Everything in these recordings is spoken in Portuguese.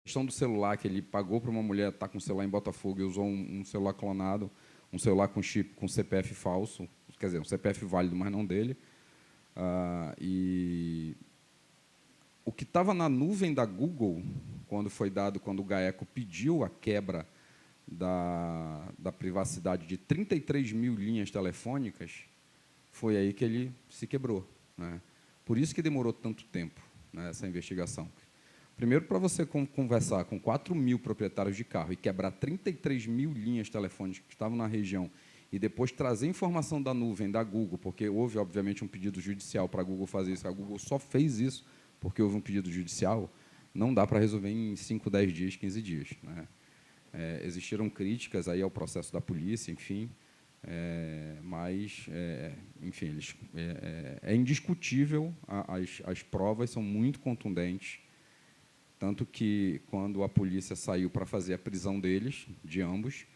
questão do celular, que ele pagou para uma mulher estar com o celular em Botafogo e usou um celular clonado, um celular com chip, com CPF falso, quer dizer, um CPF válido, mas não dele. E o que estava na nuvem da Google, quando o GAECO pediu a quebra da privacidade de 33 mil linhas telefônicas, foi aí que ele se quebrou, né? Por isso que demorou tanto tempo, né, essa investigação. Primeiro, para você conversar com 4 mil proprietários de carro e quebrar 33 mil linhas telefônicas que estavam na região e depois trazer informação da nuvem, da Google, porque houve, obviamente, um pedido judicial para a Google fazer isso, a Google só fez isso porque houve um pedido judicial, não dá para resolver em 5, 10 dias, 15 dias. Né? Existiram críticas aí ao processo da polícia, enfim, enfim, é indiscutível, as provas são muito contundentes, tanto que, quando a polícia saiu para fazer a prisão deles, de ambos,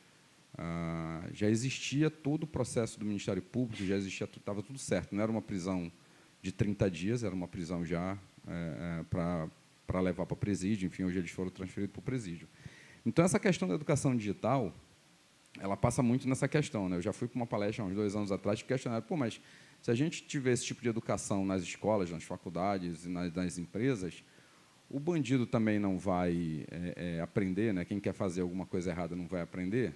já existia todo o processo do Ministério Público, já existia, estava tudo certo, não era uma prisão de 30 dias, era uma prisão já para levar para o presídio, enfim, hoje eles foram transferidos para o presídio. Então, essa questão da educação digital, ela passa muito nessa questão, né? Eu já fui para uma palestra há uns 2 anos atrás, questionaram, pô, mas se a gente tiver esse tipo de educação nas escolas, nas faculdades e nas empresas, o bandido também não vai aprender, né? Quem quer fazer alguma coisa errada não vai aprender?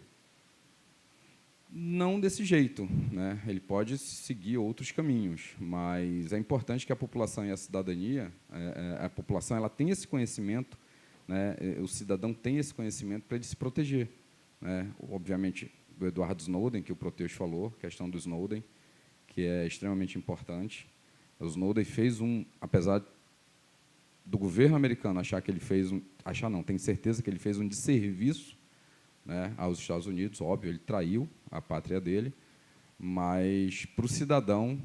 Não desse jeito, né? Ele pode seguir outros caminhos, mas é importante que a população e a cidadania, a população, ela tenha esse conhecimento, né? O cidadão tem esse conhecimento para ele se proteger, né? Obviamente, do Edward Snowden, que o Proteus falou, questão do Snowden, que é extremamente importante. O Snowden fez apesar do governo americano achar que ele fez tem certeza que ele fez um desserviço, né, aos Estados Unidos, óbvio, ele traiu a pátria dele, mas, para o cidadão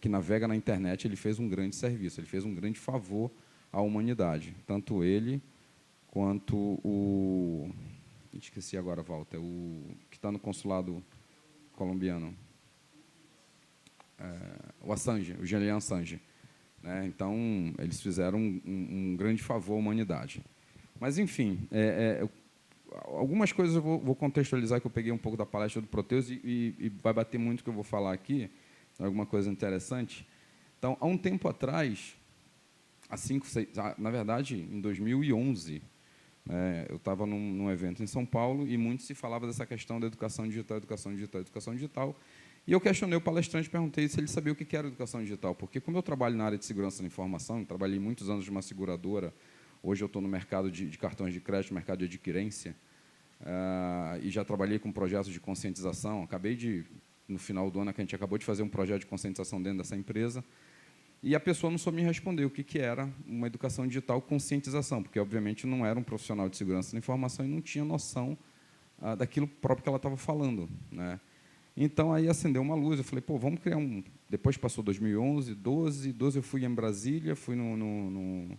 que navega na internet, ele fez um grande serviço, ele fez um grande favor à humanidade, tanto ele quanto o... Esqueci agora, Walter, o que está no consulado colombiano, o Assange, o Julian Assange. Né? Então, eles fizeram um grande favor à humanidade. Mas, enfim, algumas coisas eu vou contextualizar, que eu peguei um pouco da palestra do Proteus e vai bater muito o que eu vou falar aqui, alguma coisa interessante. Então, há um tempo atrás, na verdade, em 2011, eu estava num evento em São Paulo e muito se falava dessa questão da educação digital, educação digital, educação digital. E eu questionei o palestrante, perguntei se ele sabia o que era educação digital, porque, como eu trabalho na área de segurança da informação, trabalhei muitos anos numa seguradora, hoje eu estou no mercado de cartões de crédito, mercado de adquirência, e já trabalhei com projetos de conscientização. No final do ano, que a gente acabou de fazer um projeto de conscientização dentro dessa empresa, e a pessoa não soube me responder o que era uma educação digital conscientização, porque, obviamente, não era um profissional de segurança da informação e não tinha noção daquilo próprio que ela estava falando, né? Então, aí acendeu uma luz, eu falei, pô, vamos criar um... Depois passou 2011, 12 eu fui em Brasília, fui num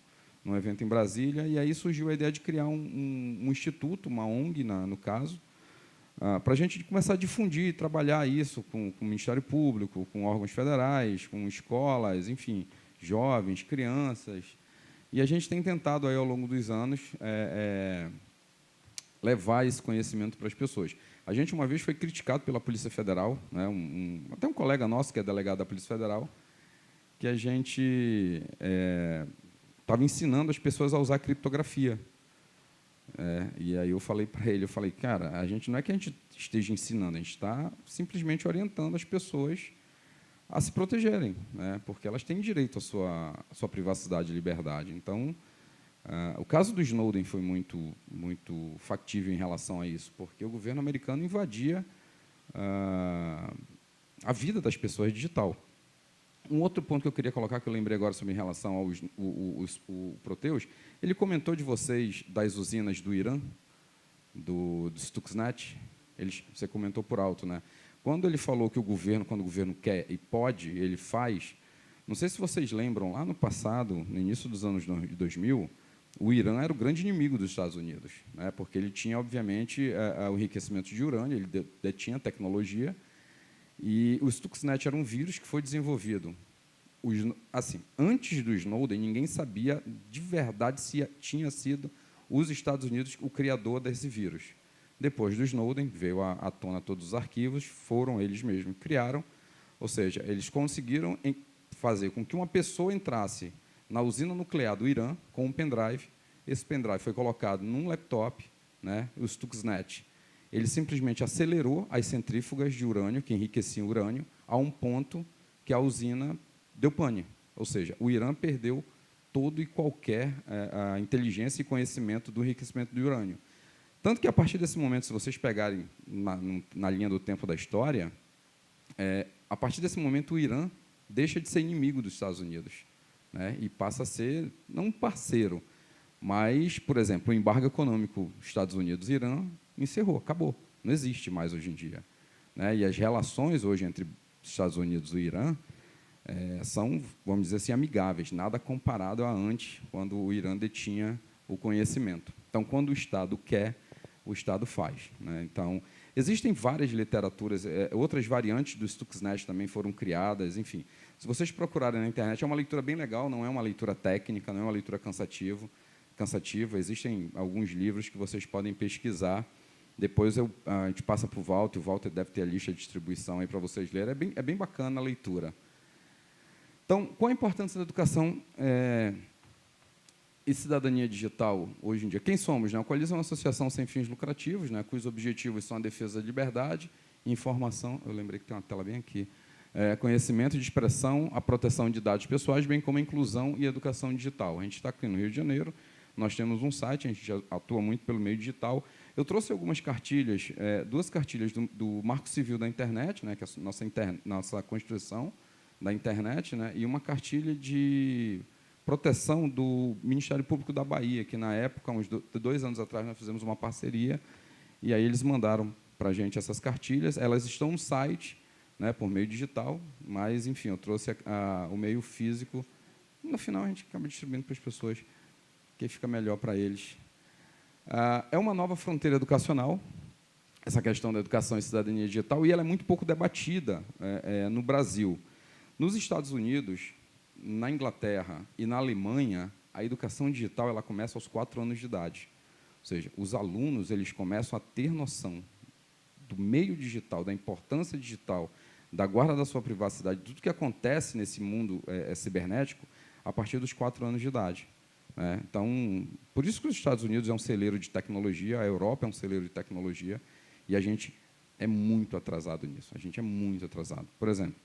evento em Brasília, e aí surgiu a ideia de criar um instituto, uma ONG, no caso, para a gente começar a difundir e trabalhar isso com o Ministério Público, com órgãos federais, com escolas, enfim, jovens, crianças. E a gente tem tentado, aí, ao longo dos anos, levar esse conhecimento para as pessoas. A gente, uma vez, foi criticado pela Polícia Federal, né, até um colega nosso, que é delegado da Polícia Federal, que a gente estava ensinando as pessoas a usar criptografia. E aí eu falei para ele, cara, não é que a gente esteja ensinando, a gente está simplesmente orientando as pessoas a se protegerem, né, porque elas têm direito à sua privacidade e liberdade. Então, o caso do Snowden foi muito factível em relação a isso, porque o governo americano invadia a vida das pessoas digital. Um outro ponto que eu queria colocar, que eu lembrei agora sobre em relação ao Proteus, ele comentou de vocês das usinas do Irã, do Stuxnet, você comentou por alto, né? Quando ele falou que quando o governo quer e pode, ele faz. Não sei se vocês lembram, lá no passado, no início dos anos 2000, o Irã era o grande inimigo dos Estados Unidos, né? Porque ele tinha, obviamente, o enriquecimento de urânio, ele detinha tecnologia, e o Stuxnet era um vírus que foi desenvolvido. Assim, antes do Snowden, ninguém sabia de verdade se tinha sido os Estados Unidos o criador desse vírus. Depois do Snowden, veio à tona todos os arquivos, foram eles mesmos que criaram, ou seja, eles conseguiram fazer com que uma pessoa entrasse na usina nuclear do Irã com um pendrive. Esse pendrive foi colocado num laptop, né, o Stuxnet. Ele simplesmente acelerou as centrífugas de urânio, que enriqueciam o urânio, a um ponto que a usina deu pane. Ou seja, o Irã perdeu todo e qualquer a inteligência e conhecimento do enriquecimento do urânio. Tanto que, a partir desse momento, se vocês pegarem na linha do tempo da história, a partir desse momento, o Irã deixa de ser inimigo dos Estados Unidos, né, e passa a ser, não um parceiro, mas, por exemplo, o embargo econômico Estados Unidos-Irã encerrou, acabou, não existe mais hoje em dia, né, e as relações hoje entre Estados Unidos e o Irã são, vamos dizer assim, amigáveis, nada comparado a antes, quando o Irã detinha o conhecimento. Então, quando o Estado quer, o Estado faz, né? Então, existem várias literaturas, outras variantes do Stuxnet também foram criadas, enfim. Se vocês procurarem na internet, é uma leitura bem legal, não é uma leitura técnica, não é uma leitura cansativa. Existem alguns livros que vocês podem pesquisar. Depois a gente passa para o Walter deve ter a lista de distribuição aí para vocês lerem. É bem bacana a leitura. Então, qual a importância da educação e cidadania digital hoje em dia? Quem somos? Né? A Coalizão é uma associação sem fins lucrativos, né, cujos objetivos são a defesa da liberdade, informação, eu lembrei que tem uma tela bem aqui, conhecimento de expressão, a proteção de dados pessoais, bem como a inclusão e educação digital. A gente está aqui no Rio de Janeiro, nós temos um site, a gente já atua muito pelo meio digital. Eu trouxe algumas cartilhas, duas cartilhas do Marco Civil da Internet, né, que é a nossa Constituição da Internet, né, e uma cartilha de proteção do Ministério Público da Bahia, que, na época, uns 2 anos atrás, nós fizemos uma parceria, e aí eles mandaram para a gente essas cartilhas. Elas estão no site, né, por meio digital, mas, enfim, eu trouxe o meio físico. No final, a gente acaba distribuindo para as pessoas, que fica melhor para eles. É uma nova fronteira educacional, essa questão da educação e cidadania digital, e ela é muito pouco debatida no Brasil. Nos Estados Unidos, na Inglaterra e na Alemanha, a educação digital ela começa aos 4 anos de idade. Ou seja, os alunos eles começam a ter noção do meio digital, da importância digital, da guarda da sua privacidade, de tudo que acontece nesse mundo cibernético, a partir dos 4 anos de idade. Né? Então, por isso que os Estados Unidos é um celeiro de tecnologia, a Europa é um celeiro de tecnologia, e a gente é muito atrasado nisso. A gente é muito atrasado. Por exemplo,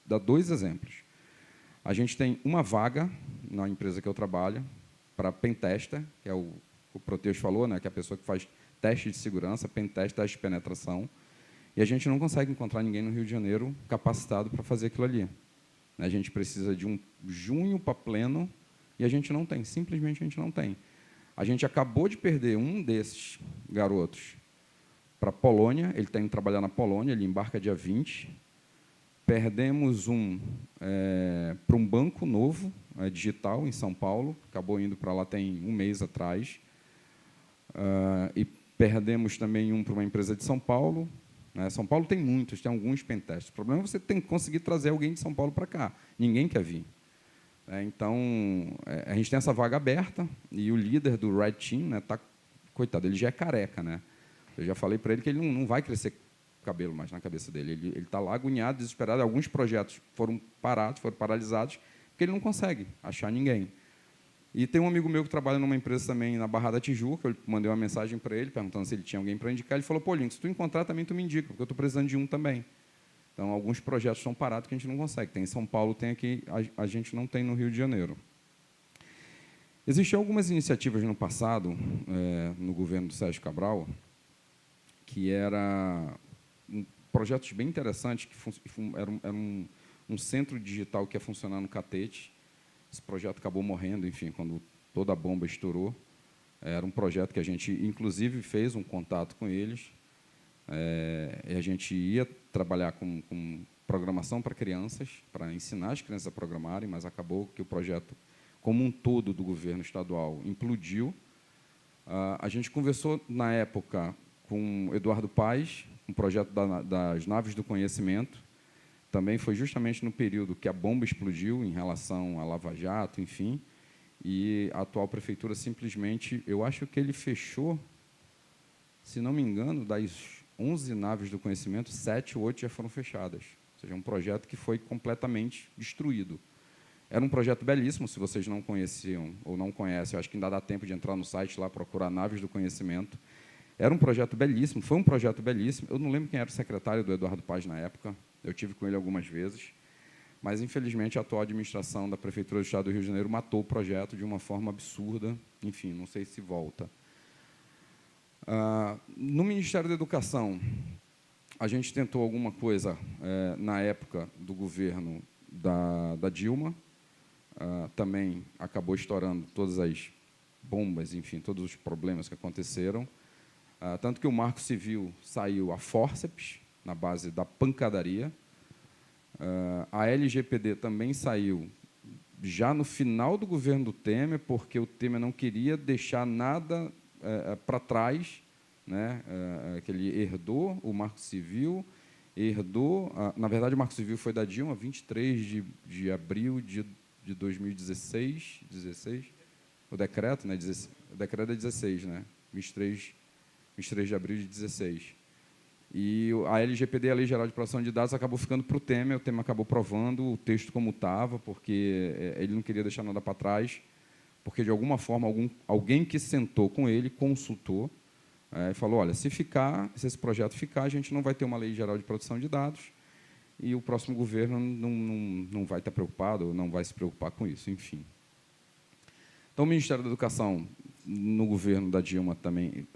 dá 2 exemplos. A gente tem uma vaga na empresa que eu trabalho para pentester, que é o Proteus falou, né, que é a pessoa que faz teste de segurança, pentest, teste de penetração, e a gente não consegue encontrar ninguém no Rio de Janeiro capacitado para fazer aquilo ali. A gente precisa de um junho para pleno e a gente não tem, simplesmente a gente não tem. A gente acabou de perder um desses garotos para a Polônia, ele está indo trabalhar na Polônia, ele embarca dia 20. Perdemos um para um banco novo, digital, em São Paulo, acabou indo para lá tem 1 mês atrás. E perdemos também um para uma empresa de São Paulo. Né? São Paulo tem muitos, tem alguns pentestes. O problema é você tem que conseguir trazer alguém de São Paulo para cá. Ninguém quer vir. Então, a gente tem essa vaga aberta, e o líder do Red Team, né, coitado, ele já é careca. Né? Eu já falei para ele que ele não vai crescer cabelo mais na cabeça dele. Ele está lá agoniado, desesperado. Alguns projetos foram parados, foram paralisados, porque ele não consegue achar ninguém. E tem um amigo meu que trabalha numa empresa também na Barra da Tijuca, eu mandei uma mensagem para ele, perguntando se ele tinha alguém para indicar. Ele falou, pô, Link, se tu encontrar também, tu me indica, porque eu estou precisando de um também. Então, alguns projetos estão parados que a gente não consegue. Tem em São Paulo, tem aqui, a gente não tem no Rio de Janeiro. Existiam algumas iniciativas no passado, no governo do Sérgio Cabral, que eram projetos bem interessantes, que era um centro digital que ia funcionar no Catete. Esse projeto acabou morrendo, enfim, quando toda a bomba estourou. Era um projeto que a gente, inclusive, fez um contato com eles. E a gente ia trabalhar com programação para crianças, para ensinar as crianças a programarem, mas acabou que o projeto, como um todo do governo estadual, implodiu. A gente conversou, na época, com Eduardo Paes, um projeto das Naves do Conhecimento. Também foi justamente no período que a bomba explodiu em relação à Lava Jato, enfim. e a atual prefeitura simplesmente, eu acho que ele fechou, se não me engano, das 11 naves do conhecimento, 7 ou 8 já foram fechadas. Ou seja, um projeto que foi completamente destruído. Era um projeto belíssimo, se vocês não conheciam ou não conhecem, eu acho que ainda dá tempo de entrar no site lá, procurar Naves do Conhecimento. Era um projeto belíssimo, foi um projeto belíssimo. Eu não lembro quem era o secretário do Eduardo Paz na época, eu tive com ele algumas vezes, mas, infelizmente, a atual administração da Prefeitura do Estado do Rio de Janeiro matou o projeto de uma forma absurda. Enfim, não sei se volta. No Ministério da Educação, a gente tentou alguma coisa na época do governo da Dilma, também acabou estourando todas as bombas, enfim, todos os problemas que aconteceram, tanto que o Marco Civil saiu a fórceps, na base da pancadaria, a LGPD também saiu já no final do governo do Temer, porque o Temer não queria deixar nada para trás, né, que ele herdou o Marco Civil, herdou, na verdade, o Marco Civil foi da Dilma, 23 de abril de 2016, o decreto, né, o decreto é 16, né, 23 de abril de 16. E a LGPD, a Lei Geral de Proteção de Dados, acabou ficando para o Temer acabou provando o texto como estava, porque ele não queria deixar nada para trás, porque, de alguma forma, alguém que sentou com ele, consultou, e falou, olha, se esse projeto ficar, a gente não vai ter uma Lei Geral de Proteção de Dados, e o próximo governo não vai estar preocupado, ou não vai se preocupar com isso, enfim. Então, o Ministério da Educação, no governo da Dilma, também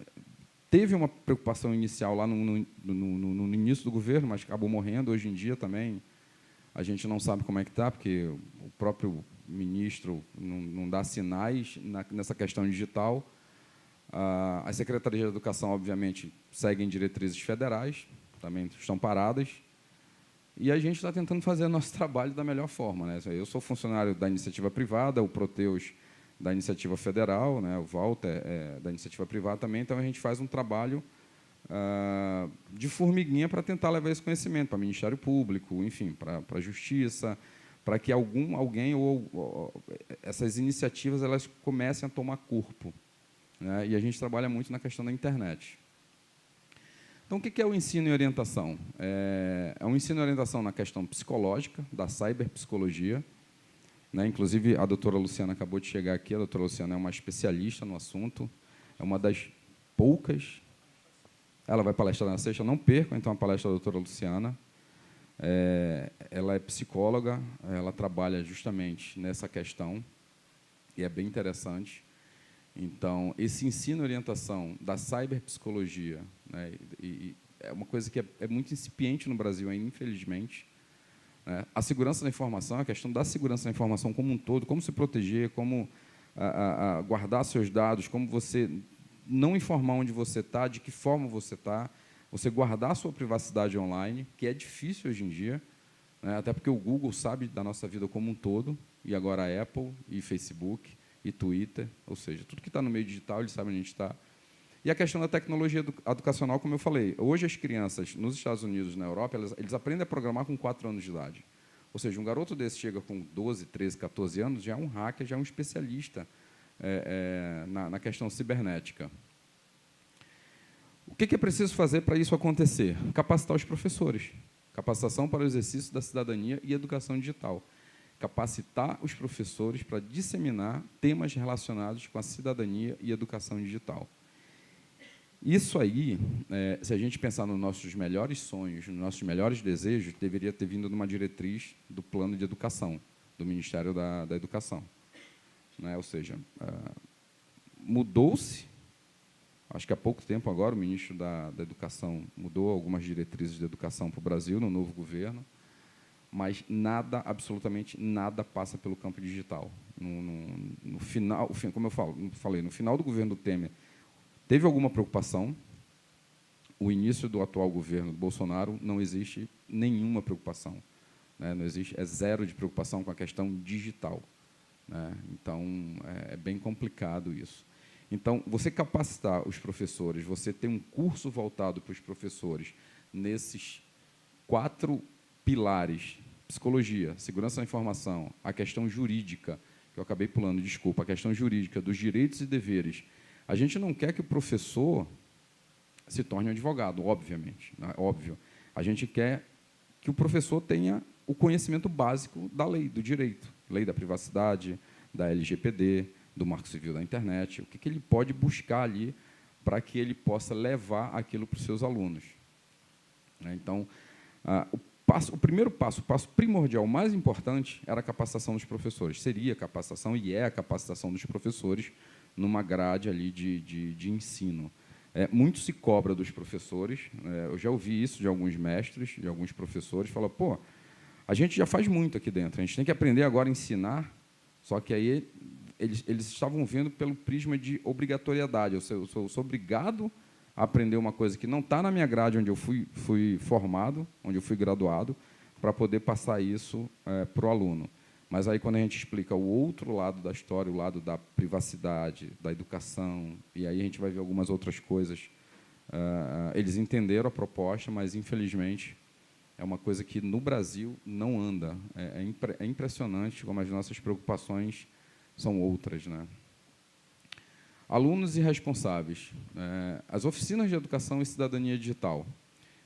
teve uma preocupação inicial lá no início do governo, mas acabou morrendo. Hoje em dia também a gente não sabe como é que está, porque o próprio ministro não dá sinais nessa questão digital. As secretarias de educação, obviamente, seguem diretrizes federais, também estão paradas, e a gente está tentando fazer o nosso trabalho da melhor forma, né? Eu sou funcionário da iniciativa privada, o Proteus da iniciativa federal, né? O Walter da iniciativa privada também, então a gente faz um trabalho de formiguinha para tentar levar esse conhecimento para o Ministério Público, enfim, para a Justiça, para que alguém ou essas iniciativas elas comecem a tomar corpo, né? E a gente trabalha muito na questão da internet. Então, o que é o ensino e orientação? É um ensino e orientação na questão psicológica, da cyberpsicologia, né? Inclusive, a doutora Luciana acabou de chegar aqui, a doutora Luciana é uma especialista no assunto, é uma das poucas. Ela vai palestrar na sexta, não percam, então, a palestra da doutora Luciana. Ela é psicóloga, ela trabalha justamente nessa questão, e é bem interessante. Então, esse ensino e orientação da cyberpsicologia, né, é uma coisa que é muito incipiente no Brasil ainda, infelizmente. A segurança da informação, a questão da segurança da informação como um todo, como se proteger, como guardar seus dados, como você não informar onde você está, de que forma você está, você guardar a sua privacidade online, que é difícil hoje em dia, né, até porque o Google sabe da nossa vida como um todo, e agora a Apple, e Facebook, e Twitter, ou seja, tudo que está no meio digital, eles sabem onde a gente está. E a questão da tecnologia educacional, como eu falei, hoje as crianças nos Estados Unidos e na Europa, eles aprendem a programar com 4 anos de idade. Ou seja, um garoto desse chega com 12, 13, 14 anos, já é um hacker, já é um especialista na questão cibernética. O que é preciso fazer para isso acontecer? Capacitar os professores. Capacitação para o exercício da cidadania e educação digital. Capacitar os professores para disseminar temas relacionados com a cidadania e educação digital. Isso aí, se a gente pensar nos nossos melhores sonhos, nos nossos melhores desejos, deveria ter vindo de uma diretriz do plano de educação, do Ministério da Educação. Né? Ou seja, mudou-se, acho que há pouco tempo agora, o ministro da Educação mudou algumas diretrizes de educação para o Brasil, no novo governo, mas nada, absolutamente nada, passa pelo campo digital. No final, como eu falei, no final do governo do Temer, teve alguma preocupação. O início do atual governo do Bolsonaro não existe nenhuma preocupação, né? Não existe, é zero de preocupação com a questão digital, né? Então, é bem complicado isso. Então, você capacitar os professores, você ter um curso voltado para os professores nesses 4 pilares: psicologia, segurança da informação, a questão jurídica que eu acabei pulando, desculpa, a questão jurídica dos direitos e deveres. A gente não quer que o professor se torne um advogado, obviamente, né? Óbvio. A gente quer que o professor tenha o conhecimento básico da lei, do direito, lei da privacidade, da LGPD, do Marco Civil da Internet, o que ele pode buscar ali para que ele possa levar aquilo para os seus alunos. Então, o primeiro passo, o passo primordial, o mais importante, era a capacitação dos professores. Seria a capacitação, e é a capacitação dos professores numa grade ali de ensino. Muito se cobra dos professores. Eu já ouvi isso de alguns mestres, de alguns professores, falam, pô, a gente já faz muito aqui dentro, a gente tem que aprender agora a ensinar, só que aí eles estavam vendo pelo prisma de obrigatoriedade. Eu sou obrigado a aprender uma coisa que não está na minha grade, onde eu fui formado, onde eu fui graduado, para poder passar isso para o aluno. Mas aí, quando a gente explica o outro lado da história, o lado da privacidade, da educação, e aí a gente vai ver algumas outras coisas, eles entenderam a proposta, mas, infelizmente, é uma coisa que, no Brasil, não anda. É impressionante como as nossas preocupações são outras, né? Alunos e responsáveis. As oficinas de educação e cidadania digital.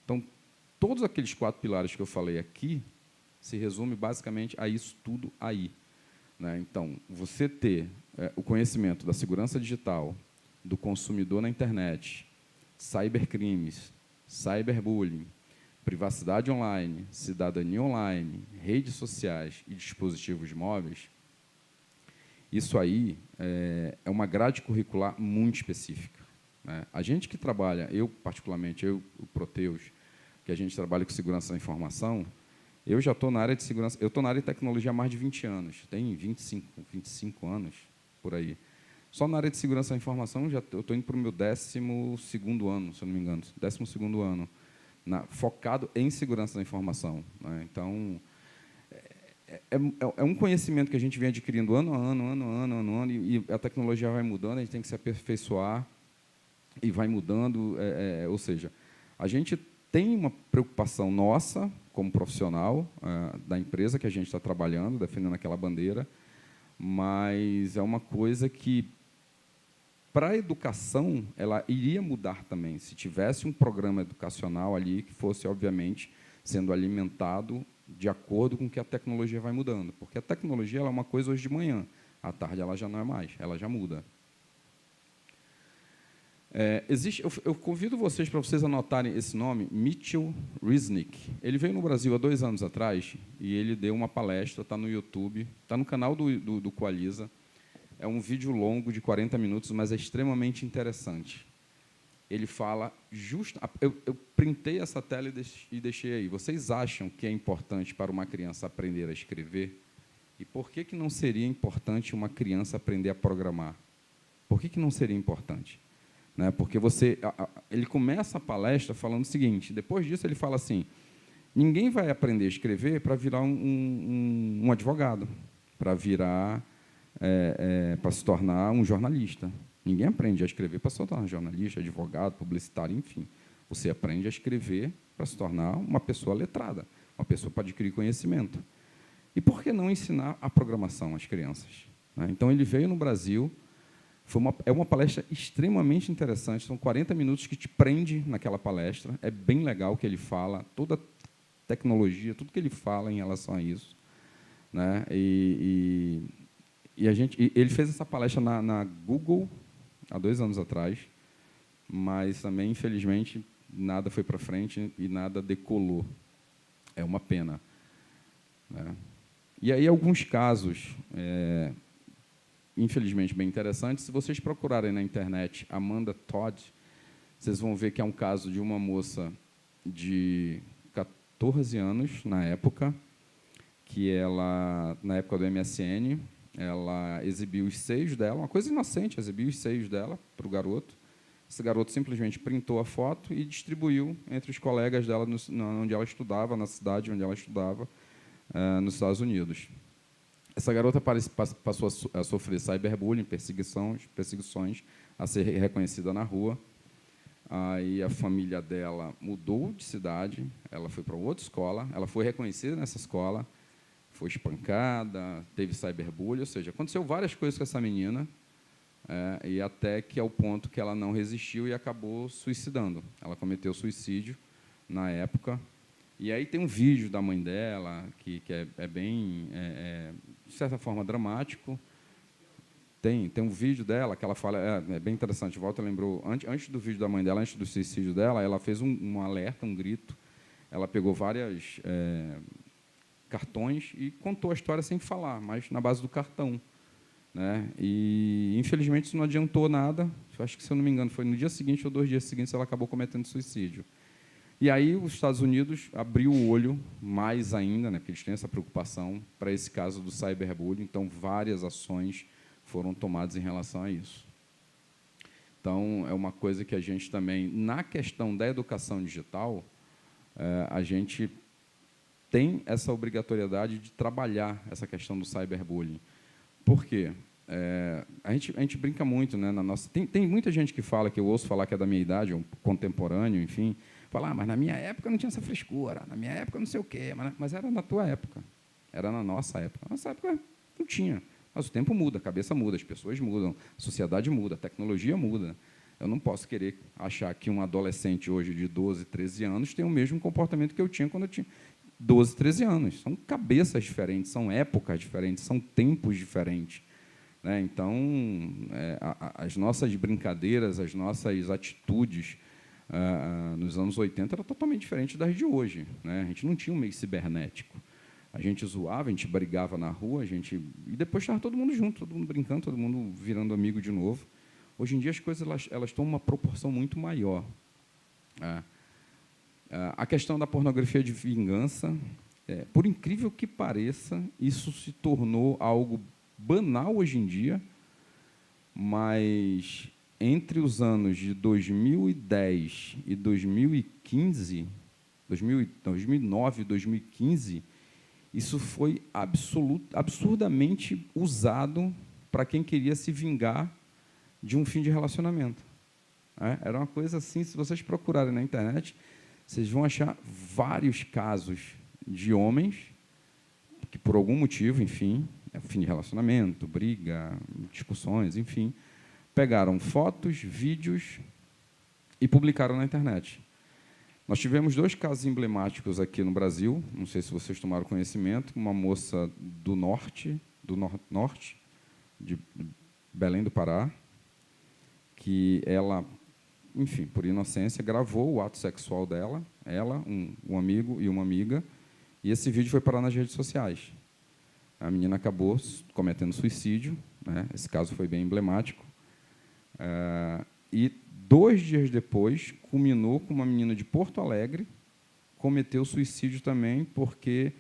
Então, todos aqueles 4 pilares que eu falei aqui se resume basicamente a isso tudo aí, né? Então, você ter o conhecimento da segurança digital, do consumidor na internet, cybercrimes, cyberbullying, privacidade online, cidadania online, redes sociais e dispositivos móveis, isso aí é uma grade curricular muito específica, né? A gente que trabalha, eu particularmente, o Proteus, que a gente trabalha com segurança da informação, eu já estou na área de segurança, eu estou na área de tecnologia há mais de 20 anos, tem 25 anos, por aí. Só na área de segurança da informação, eu estou indo para o meu 12º ano, se eu não me engano, 12º ano, focado em segurança da informação, né? Então, é um conhecimento que a gente vem adquirindo ano a ano, e a tecnologia vai mudando, a gente tem que se aperfeiçoar, e vai mudando, ou seja, a gente tem uma preocupação nossa, como profissional da empresa que a gente está trabalhando, defendendo aquela bandeira, mas é uma coisa que, para a educação, ela iria mudar também, se tivesse um programa educacional ali que fosse, obviamente, sendo alimentado de acordo com que a tecnologia vai mudando, porque a tecnologia ela é uma coisa hoje de manhã, à tarde ela já não é mais, ela já muda. Eu convido vocês para vocês anotarem esse nome, Mitchell Resnick. Ele veio no Brasil há 2 anos atrás e ele deu uma palestra, está no YouTube, está no canal do Coaliza. É um vídeo longo de 40 minutos, mas é extremamente interessante. Ele fala eu printei essa tela e deixei aí. Vocês acham que é importante para uma criança aprender a escrever? E por que não seria importante uma criança aprender a programar? Por que não seria importante? Né? Porque ele começa a palestra falando o seguinte, depois disso ele fala assim, ninguém vai aprender a escrever para virar um advogado, para se tornar um jornalista. Ninguém aprende a escrever para se tornar jornalista, advogado, publicitário, enfim. Você aprende a escrever para se tornar uma pessoa letrada, uma pessoa para adquirir conhecimento. E por que não ensinar a programação às crianças? Né? Então, ele veio no Brasil, é uma palestra extremamente interessante, são 40 minutos que te prende naquela palestra, é bem legal o que ele fala, toda a tecnologia, tudo que ele fala em relação a isso, né? Ele fez essa palestra na Google há 2 anos atrás, mas também, infelizmente, nada foi para frente e nada decolou. É uma pena, né? E aí, alguns casos, infelizmente, bem interessantes. Se vocês procurarem na internet Amanda Todd, vocês vão ver que é um caso de uma moça de 14 anos, na época, que ela, na época do MSN, ela exibiu os seios dela, uma coisa inocente, exibiu os seios dela para o garoto. Esse garoto simplesmente printou a foto e distribuiu entre os colegas dela onde ela estudava, na cidade onde ela estudava, nos Estados Unidos. Essa garota passou a sofrer cyberbullying, perseguições, a ser reconhecida na rua. Aí a família dela mudou de cidade, ela foi para outra escola, ela foi reconhecida nessa escola, foi espancada, teve cyberbullying, ou seja, aconteceu várias coisas com essa menina, e até que ao ponto que ela não resistiu e acabou suicidando. Ela cometeu suicídio na época. E aí tem um vídeo da mãe dela, que é bem, de certa forma, dramático. Tem um vídeo dela que ela fala, é bem interessante, Walter lembrou, antes do vídeo da mãe dela, antes do suicídio dela, ela fez um alerta, um grito, ela pegou vários cartões e contou a história sem falar, mas na base do cartão. Né? E, infelizmente, isso não adiantou nada. Eu acho que, se eu não me engano, foi no dia seguinte ou 2 dias seguintes ela acabou cometendo suicídio. E aí os Estados Unidos abriu o olho mais ainda, né, porque eles têm essa preocupação, para esse caso do cyberbullying, então várias ações foram tomadas em relação a isso. Então, é uma coisa que a gente também, na questão da educação digital, a gente tem essa obrigatoriedade de trabalhar essa questão do cyberbullying. Por quê? A gente brinca muito, né, na nossa. Tem muita gente que fala, que eu ouço falar que é da minha idade, um contemporâneo, enfim, fala, mas na minha época não tinha essa frescura, na minha época não sei o quê, mas era na tua época, era na nossa época. Na nossa época não tinha. Mas o tempo muda, a cabeça muda, as pessoas mudam, a sociedade muda, a tecnologia muda. Eu não posso querer achar que um adolescente hoje de 12, 13 anos tem o mesmo comportamento que eu tinha quando eu tinha 12, 13 anos. São cabeças diferentes, são épocas diferentes, são tempos diferentes. Né? Então, as nossas brincadeiras, as nossas atitudes nos anos 80 eram totalmente diferentes das de hoje. Né? A gente não tinha um meio cibernético. A gente zoava, a gente brigava na rua, e depois estava todo mundo junto, todo mundo brincando, todo mundo virando amigo de novo. Hoje em dia, as coisas elas tomam uma proporção muito maior. A questão da pornografia de vingança, por incrível que pareça, isso se tornou algo banal hoje em dia, mas entre os anos de 2010 e 2015, 2009 e 2015, isso foi absurdamente usado para quem queria se vingar de um fim de relacionamento. Era uma coisa assim, se vocês procurarem na internet, vocês vão achar vários casos de homens que, por algum motivo, enfim, fim de relacionamento, briga, discussões, enfim, pegaram fotos, vídeos e publicaram na internet. Nós tivemos 2 casos emblemáticos aqui no Brasil, não sei se vocês tomaram conhecimento, uma moça do norte, de Belém do Pará, que ela, enfim, por inocência, gravou o ato sexual dela, ela, um amigo e uma amiga, e esse vídeo foi parar nas redes sociais. A menina acabou cometendo suicídio, né? Esse caso foi bem emblemático. E 2 dias depois, culminou com uma menina de Porto Alegre, cometeu suicídio também, porque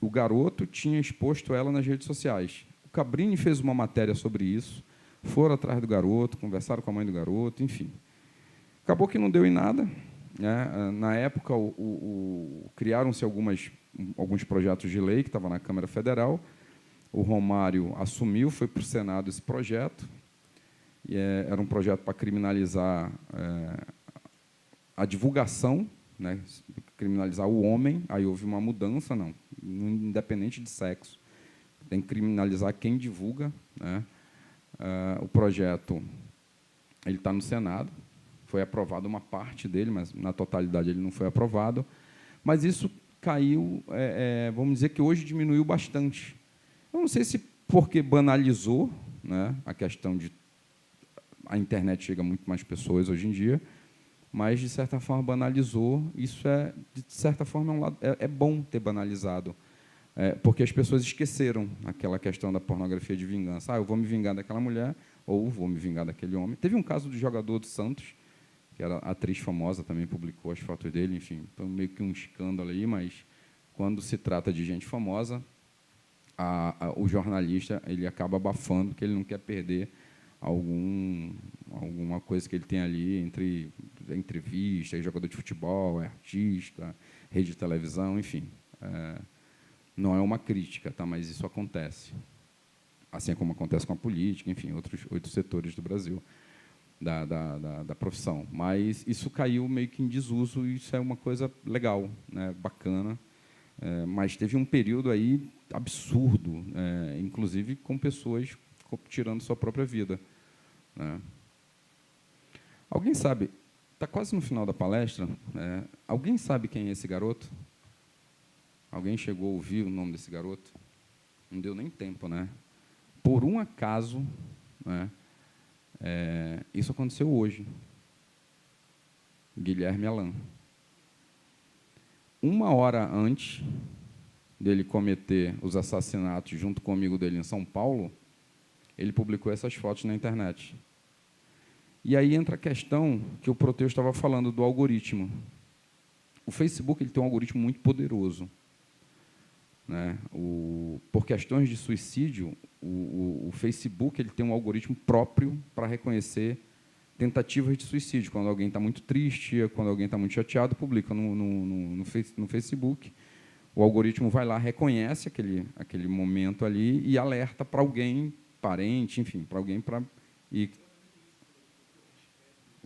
o garoto tinha exposto ela nas redes sociais. O Cabrini fez uma matéria sobre isso, foram atrás do garoto, conversaram com a mãe do garoto, enfim. Acabou que não deu em nada. Né? Na época, criaram-se alguns projetos de lei que estavam na Câmara Federal. O Romário assumiu, foi para o Senado esse projeto. E era um projeto para criminalizar a divulgação, né? Criminalizar o homem. Aí houve uma mudança, não, independente de sexo. Tem que criminalizar quem divulga. Né? O projeto está no Senado, foi aprovado uma parte dele, mas, na totalidade, ele não foi aprovado. Mas isso caiu, vamos dizer que hoje diminuiu bastante. Eu não sei se porque banalizou, né, a questão de a internet chega a muito mais pessoas hoje em dia, mas, de certa forma, banalizou. Isso, de certa forma, é bom ter banalizado, porque as pessoas esqueceram aquela questão da pornografia de vingança. Eu vou me vingar daquela mulher, ou vou me vingar daquele homem. Teve um caso do jogador do Santos, que era atriz famosa, também publicou as fotos dele, enfim, então meio que um escândalo aí, mas quando se trata de gente famosa, o jornalista ele acaba abafando, porque ele não quer perder alguma coisa que ele tem ali entre entrevista, jogador de futebol, artista, rede de televisão, enfim. Não é uma crítica, tá? Mas isso acontece. Assim como acontece com a política, enfim, outros setores do Brasil, da profissão. Mas isso caiu meio que em desuso, e isso é uma coisa legal, né? Bacana. mas teve um período aí absurdo, inclusive com pessoas tirando sua própria vida, né? Alguém sabe, está quase no final da palestra, alguém sabe quem é esse garoto? Alguém chegou a ouvir o nome desse garoto? Não deu nem tempo, né? Por um acaso, né, isso aconteceu hoje. Guilherme Alan. 1 hora antes dele cometer os assassinatos junto com o amigo dele em São Paulo, ele publicou essas fotos na internet. E aí entra a questão que o Proteus estava falando do algoritmo. O Facebook ele tem um algoritmo muito poderoso, né? Por questões de suicídio, o Facebook ele tem um algoritmo próprio para reconhecer tentativas de suicídio. Quando alguém está muito triste, quando alguém está muito chateado, publica no Facebook. O algoritmo vai lá, reconhece aquele momento ali e alerta para alguém, parente, enfim, para alguém para...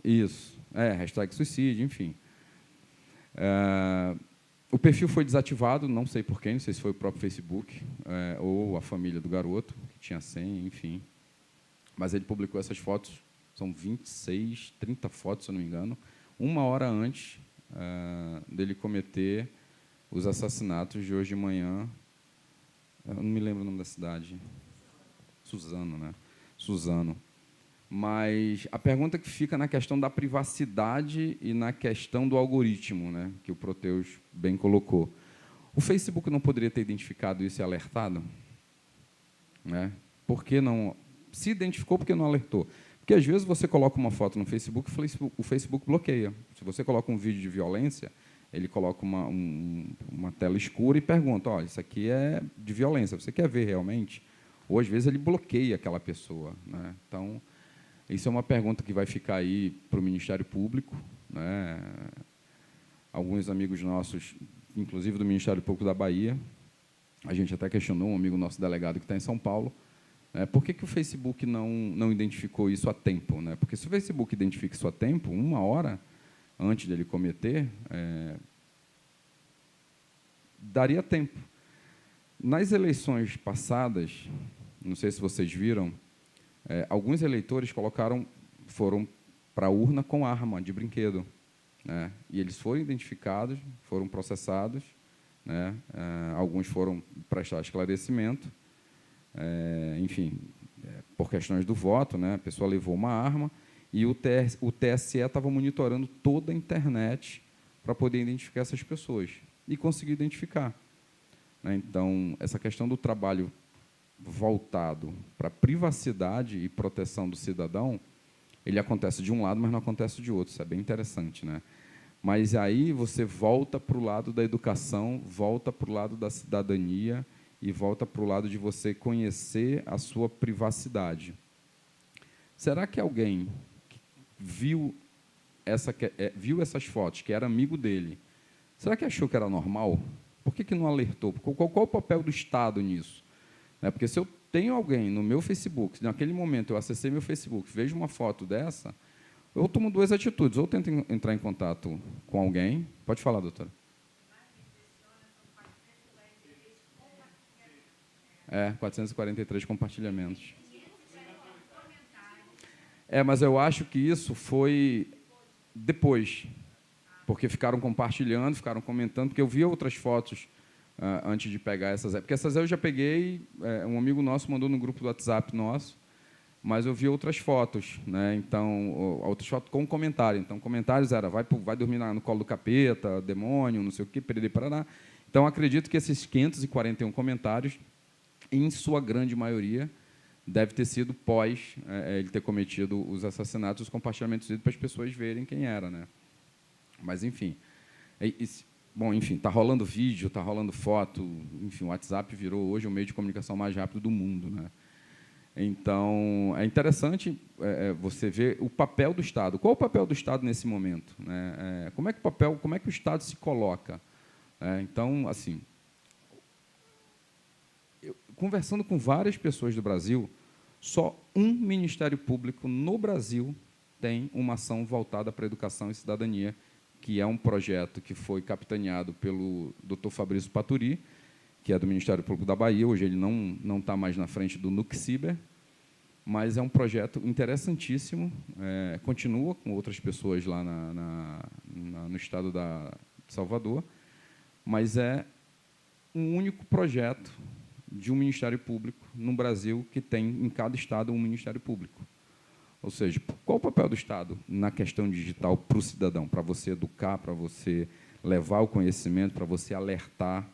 Isso, hashtag suicídio, enfim. O perfil foi desativado, não sei por quem, não sei se foi o próprio Facebook ou a família do garoto, que tinha senha, enfim. Mas ele publicou essas fotos, são 26, 30 fotos, se eu não me engano, 1 hora antes dele cometer os assassinatos de hoje de manhã. Eu não me lembro o nome da cidade. Suzano, né? Suzano. Mas a pergunta que fica na questão da privacidade e na questão do algoritmo, né, que o Proteus bem colocou. O Facebook não poderia ter identificado isso e alertado? Né? Por que não? Se identificou, por que não alertou? Porque, às vezes, você coloca uma foto no Facebook, o Facebook bloqueia. Se você coloca um vídeo de violência, ele coloca uma tela escura e pergunta, olha, isso aqui é de violência, você quer ver realmente? Ou, às vezes, ele bloqueia aquela pessoa, né? Então, isso é uma pergunta que vai ficar aí para o Ministério Público, né? Alguns amigos nossos, inclusive do Ministério Público da Bahia, a gente até questionou um amigo nosso delegado que está em São Paulo, por que o Facebook não identificou isso a tempo, né? Porque se o Facebook identifica isso a tempo, 1 hora antes dele cometer, daria tempo. Nas eleições passadas, não sei se vocês viram, alguns eleitores foram para a urna com arma de brinquedo, né? E eles foram identificados, foram processados, né? Alguns foram prestar esclarecimento, enfim, por questões do voto, né? A pessoa levou uma arma e o TSE estava monitorando toda a internet para poder identificar essas pessoas e conseguir identificar, né? Então, essa questão do trabalho voltado para a privacidade e proteção do cidadão, ele acontece de um lado, mas não acontece de outro. Isso é bem interessante, né? Mas aí você volta para o lado da educação, volta para o lado da cidadania e volta para o lado de você conhecer a sua privacidade. Será que alguém que viu essas fotos, que era amigo dele, será que achou que era normal? Por que não alertou? Qual o papel do Estado nisso? Porque se eu tenho alguém no meu Facebook, naquele momento eu acessei meu Facebook, vejo uma foto dessa, eu tomo 2 atitudes. Ou tento entrar em contato com alguém. Pode falar, doutora. 443 compartilhamentos. Mas eu acho que isso foi depois, porque ficaram compartilhando, ficaram comentando, porque eu vi outras fotos antes de pegar essas. Porque essas eu já peguei, um amigo nosso mandou no grupo do WhatsApp nosso, mas eu vi outras fotos, né? Então, outras fotos com comentário. Então, comentários era, vai dormir no colo do capeta, demônio, não sei o quê, perere, parará. Então, acredito que esses 541 comentários, em sua grande maioria, deve ter sido pós ele ter cometido os assassinatos, os compartilhamentos para as pessoas verem quem era, né? Mas, enfim. Bom, enfim, está rolando vídeo, está rolando foto, enfim, o WhatsApp virou hoje o meio de comunicação mais rápido do mundo, né? Então, é interessante você ver o papel do Estado. Qual é o papel do Estado nesse momento, né? Como é que o Estado se coloca? Então, assim, conversando com várias pessoas do Brasil, só um Ministério Público no Brasil tem uma ação voltada para a educação e cidadania, que é um projeto que foi capitaneado pelo Dr. Fabrício Paturi, que é do Ministério Público da Bahia. Hoje ele não está mais na frente do NUCCIBER, mas é um projeto interessantíssimo, continua com outras pessoas lá no estado de Salvador, mas é um único projeto de um Ministério Público no Brasil que tem, em cada estado, um Ministério Público. Ou seja, qual o papel do Estado na questão digital para o cidadão? Para você educar, para você levar o conhecimento, para você alertar,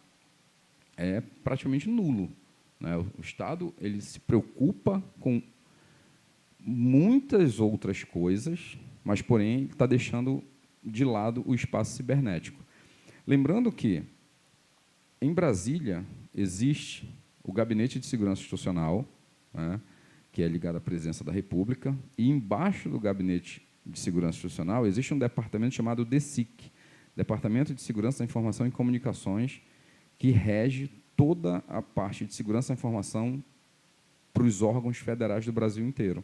é praticamente nulo, né? O Estado ele se preocupa com muitas outras coisas, mas, porém, está deixando de lado o espaço cibernético. Lembrando que, em Brasília, existe o Gabinete de Segurança Institucional, né, que é ligado à Presidência da República, e, embaixo do Gabinete de Segurança Institucional, existe um departamento chamado DSIC, Departamento de Segurança da Informação e Comunicações, que rege toda a parte de segurança da informação para os órgãos federais do Brasil inteiro.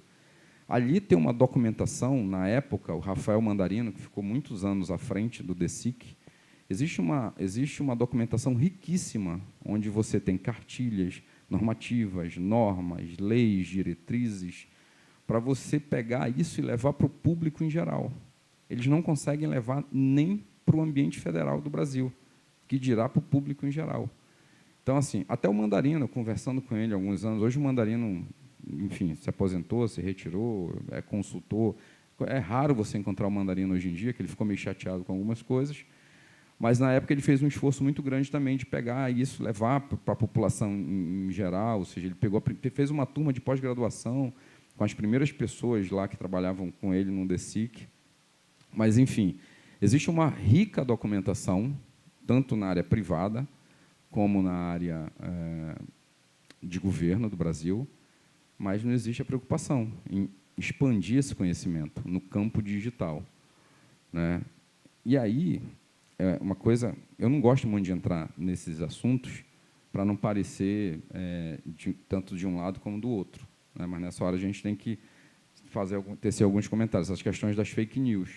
Ali tem uma documentação, na época, o Rafael Mandarino, que ficou muitos anos à frente do DSIC, existe uma documentação riquíssima, onde você tem cartilhas, normativas, normas, leis, diretrizes, para você pegar isso e levar para o público em geral. Eles não conseguem levar nem para o ambiente federal do Brasil, que dirá para o público em geral. Então, assim, até o Mandarino, conversando com ele há alguns anos, hoje o Mandarino, enfim, se aposentou, se retirou, é consultor. É raro você encontrar o Mandarino hoje em dia, que ele ficou meio chateado com algumas coisas, mas, na época, ele fez um esforço muito grande também de pegar isso, levar para a população em geral, ou seja, ele fez uma turma de pós-graduação com as primeiras pessoas lá que trabalhavam com ele no DSIC. Mas, enfim, existe uma rica documentação, tanto na área privada, como na área de governo do Brasil, mas não existe a preocupação em expandir esse conhecimento no campo digital, né? E aí, uma coisa, eu não gosto muito de entrar nesses assuntos para não parecer tanto de um lado como do outro, né? Mas nessa hora a gente tem que tecer alguns comentários, as questões das fake news,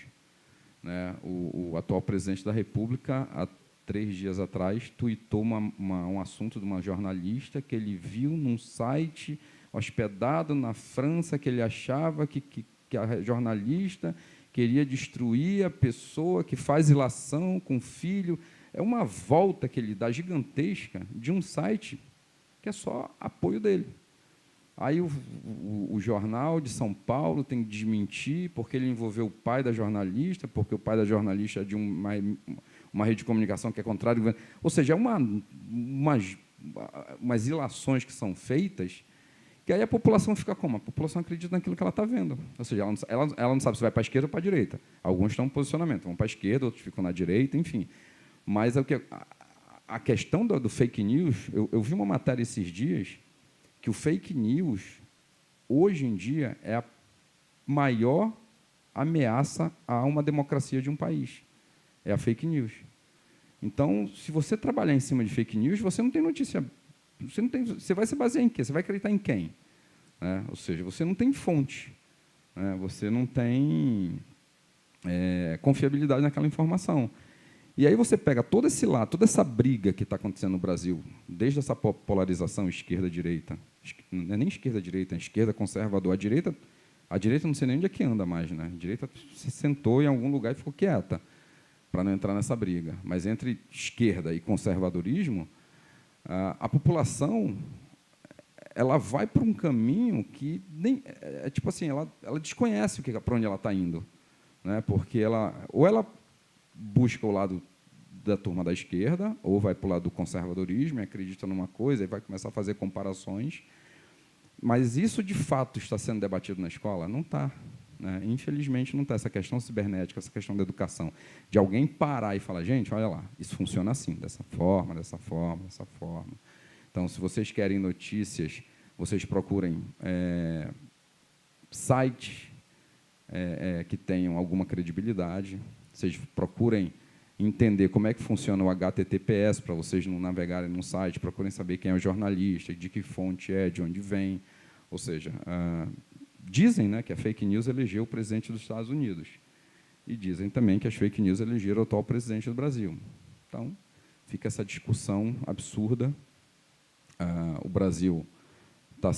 né? O atual presidente da República, há 3 dias atrás, tuitou um assunto de uma jornalista que ele viu num site hospedado na França, que ele achava que a jornalista queria destruir a pessoa que faz ilação com o filho. É uma volta que ele dá gigantesca de um site que é só apoio dele. Aí o jornal de São Paulo tem que desmentir porque ele envolveu o pai da jornalista, porque o pai da jornalista é de uma rede de comunicação que é contrária. Ou seja, umas ilações que são feitas, que aí a população fica como? A população acredita naquilo que ela está vendo. Ou seja, ela não sabe se vai para a esquerda ou para a direita. Alguns estão em posicionamento, vão para a esquerda, outros ficam na direita, enfim. Mas a questão do fake news, eu vi uma matéria esses dias que o fake news, hoje em dia, é a maior ameaça a uma democracia de um país. É a fake news. Então, se você trabalhar em cima de fake news, você não tem notícia. Você vai se basear em quê? Você vai acreditar em quem? Ou seja, você não tem fonte. Você não tem confiabilidade naquela informação. E aí você pega todo esse lado, toda essa briga que está acontecendo no Brasil, desde essa polarização esquerda-direita, não é nem esquerda-direita, é esquerda-conservador. A direita não sei nem onde é que anda mais, né? A direita se sentou em algum lugar e ficou quieta, para não entrar nessa briga. Mas entre esquerda e conservadorismo, a população ela vai para um caminho que nem tipo assim, ela desconhece para onde ela está indo, né? Porque ela busca o lado da turma da esquerda, ou vai para o lado do conservadorismo e acredita numa coisa e vai começar a fazer comparações. Mas isso, de fato, está sendo debatido na escola? Não está. Né? Infelizmente, não está. Essa questão cibernética, essa questão da educação, de alguém parar e falar, gente, olha lá, isso funciona assim, dessa forma, dessa forma, dessa forma. Então, se vocês querem notícias, vocês procurem sites que tenham alguma credibilidade, vocês procurem entender como é que funciona o HTTPS, para vocês não navegarem num site, procurem saber quem é o jornalista, de que fonte é, de onde vem. Ou seja, dizem, né, que a fake news elegeu o presidente dos Estados Unidos. e dizem também que as fake news elegeram o atual presidente do Brasil. Então, fica essa discussão absurda. O Brasil está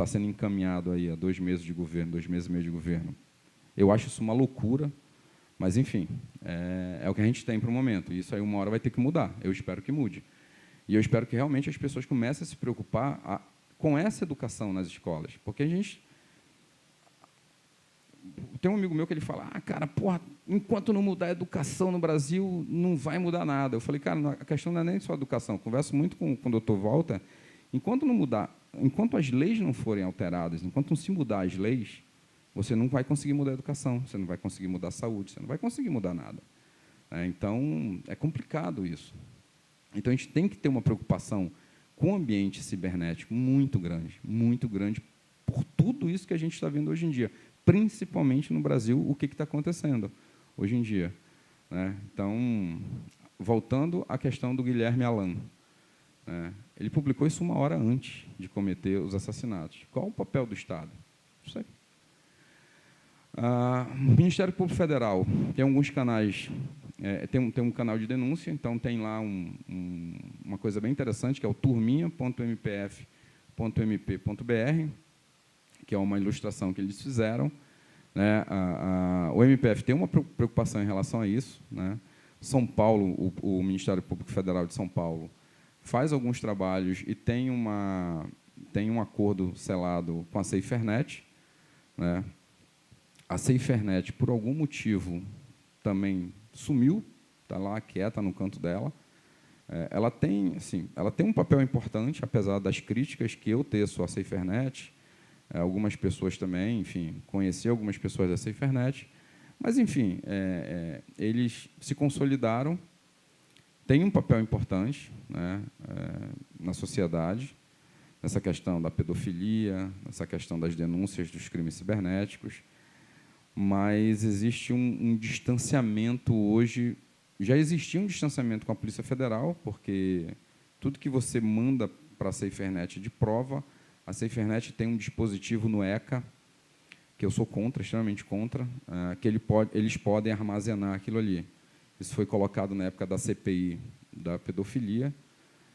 sendo encaminhado aí a 2 meses de governo, 2 meses e meio de governo. Eu acho isso uma loucura, mas, enfim, é o que a gente tem para o momento. E isso aí, uma hora, vai ter que mudar. Eu espero que mude. E eu espero que, realmente, as pessoas comecem a se preocupar com essa educação nas escolas. Porque a gente... Tem um amigo meu que ele fala, cara, porra, enquanto não mudar a educação no Brasil, não vai mudar nada. Eu falei, cara, a questão não é nem só a educação. Eu converso muito com o doutor Walter. Enquanto não mudar, enquanto as leis não forem alteradas, enquanto não se mudar as leis, você não vai conseguir mudar a educação, você não vai conseguir mudar a saúde, você não vai conseguir mudar nada. Então, é complicado isso. Então, a gente tem que ter uma preocupação com o ambiente cibernético muito grande por tudo isso que a gente está vendo hoje em dia, principalmente no Brasil, o que está acontecendo hoje em dia. Então, voltando à questão do Guilherme Alan, ele publicou isso 1 hora antes de cometer os assassinatos. Qual o papel do Estado? Não sei. O Ministério Público Federal tem alguns canais, tem um canal de denúncia, então tem lá uma coisa bem interessante, que é o turminha.mpf.mp.br, que é uma ilustração que eles fizeram. O MPF tem uma preocupação em relação a isso. São Paulo, o Ministério Público Federal de São Paulo, faz alguns trabalhos e tem um acordo selado com a SaferNet. A SaferNet, por algum motivo, também sumiu, está lá quieta no canto dela. Ela tem um papel importante, apesar das críticas que eu teço à SaferNet, algumas pessoas também, enfim, conheci algumas pessoas da SaferNet, mas, enfim, eles se consolidaram, têm um papel importante na sociedade, nessa questão da pedofilia, nessa questão das denúncias dos crimes cibernéticos, mas existe um distanciamento hoje. Já existia um distanciamento com a Polícia Federal, porque tudo que você manda para a SaferNet de prova, a SaferNet tem um dispositivo no ECA, que eu sou contra, extremamente contra, que eles podem armazenar aquilo ali. Isso foi colocado na época da CPI da pedofilia.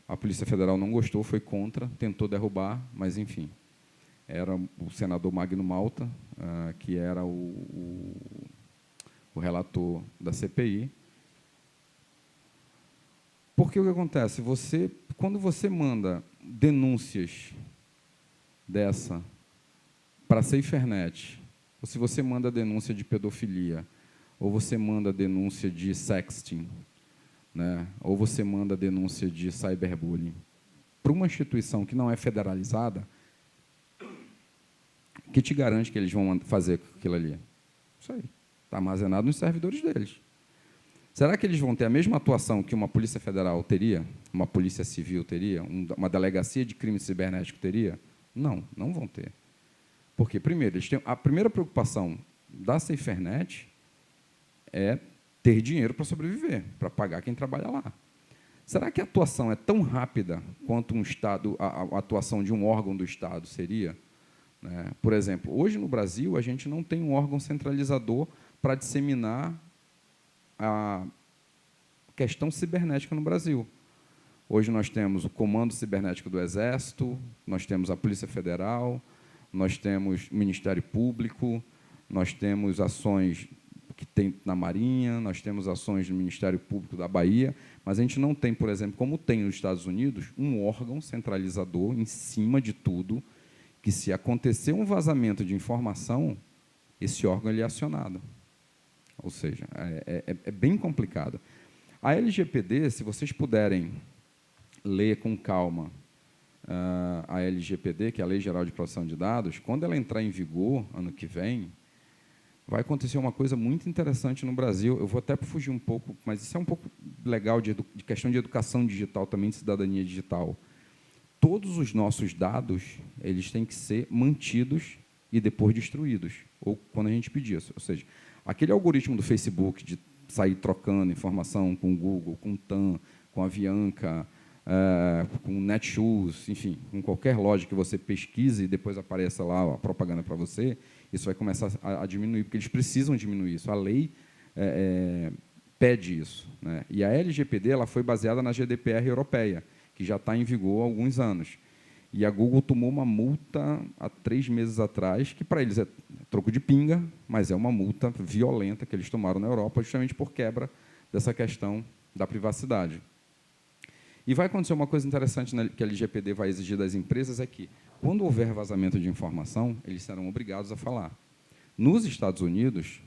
A Polícia Federal não gostou, foi contra, tentou derrubar, mas, enfim, era o senador Magno Malta, que era o relator da CPI. Porque o que acontece? Quando você manda denúncias dessa para a SaferNet, ou se você manda denúncia de pedofilia, ou você manda denúncia de sexting, ou você manda denúncia de cyberbullying, para uma instituição que não é federalizada, que te garante que eles vão fazer aquilo ali? Isso aí. Está armazenado nos servidores deles. Será que eles vão ter a mesma atuação que uma Polícia Federal teria, uma Polícia Civil teria, uma delegacia de crime cibernético teria? Não, não vão ter. Porque, primeiro, a primeira preocupação da SaferNet é ter dinheiro para sobreviver, para pagar quem trabalha lá. Será que a atuação é tão rápida quanto a atuação de um órgão do Estado seria? Por exemplo, hoje no Brasil, a gente não tem um órgão centralizador para disseminar a questão cibernética no Brasil. Hoje nós temos o Comando Cibernético do Exército, nós temos a Polícia Federal, nós temos o Ministério Público, nós temos ações que tem na Marinha, nós temos ações do Ministério Público da Bahia, mas a gente não tem, por exemplo, como tem nos Estados Unidos, um órgão centralizador em cima de tudo, que, se acontecer um vazamento de informação, esse órgão ele é acionado. Ou seja, é bem complicado. A LGPD, se vocês puderem ler com calma a LGPD, que é a Lei Geral de Proteção de Dados, quando ela entrar em vigor, ano que vem, vai acontecer uma coisa muito interessante no Brasil. Eu vou até fugir um pouco, mas isso é um pouco legal de questão de educação digital, também de cidadania digital. Todos os nossos dados, eles têm que ser mantidos e depois destruídos, ou quando a gente pedir isso. Ou seja, aquele algoritmo do Facebook de sair trocando informação com o Google, com o TAM, com a Avianca, com o Netshoes, enfim, com qualquer loja que você pesquise e depois apareça lá a propaganda para você, isso vai começar a diminuir, porque eles precisam diminuir isso. A lei pede isso, né? E a LGPD ela foi baseada na GDPR europeia, que já está em vigor há alguns anos. E a Google tomou uma multa há 3 meses atrás, que para eles é troco de pinga, mas é uma multa violenta que eles tomaram na Europa, justamente por quebra dessa questão da privacidade. E vai acontecer uma coisa interessante que a LGPD vai exigir das empresas, é que, quando houver vazamento de informação, eles serão obrigados a falar. Nos Estados Unidos,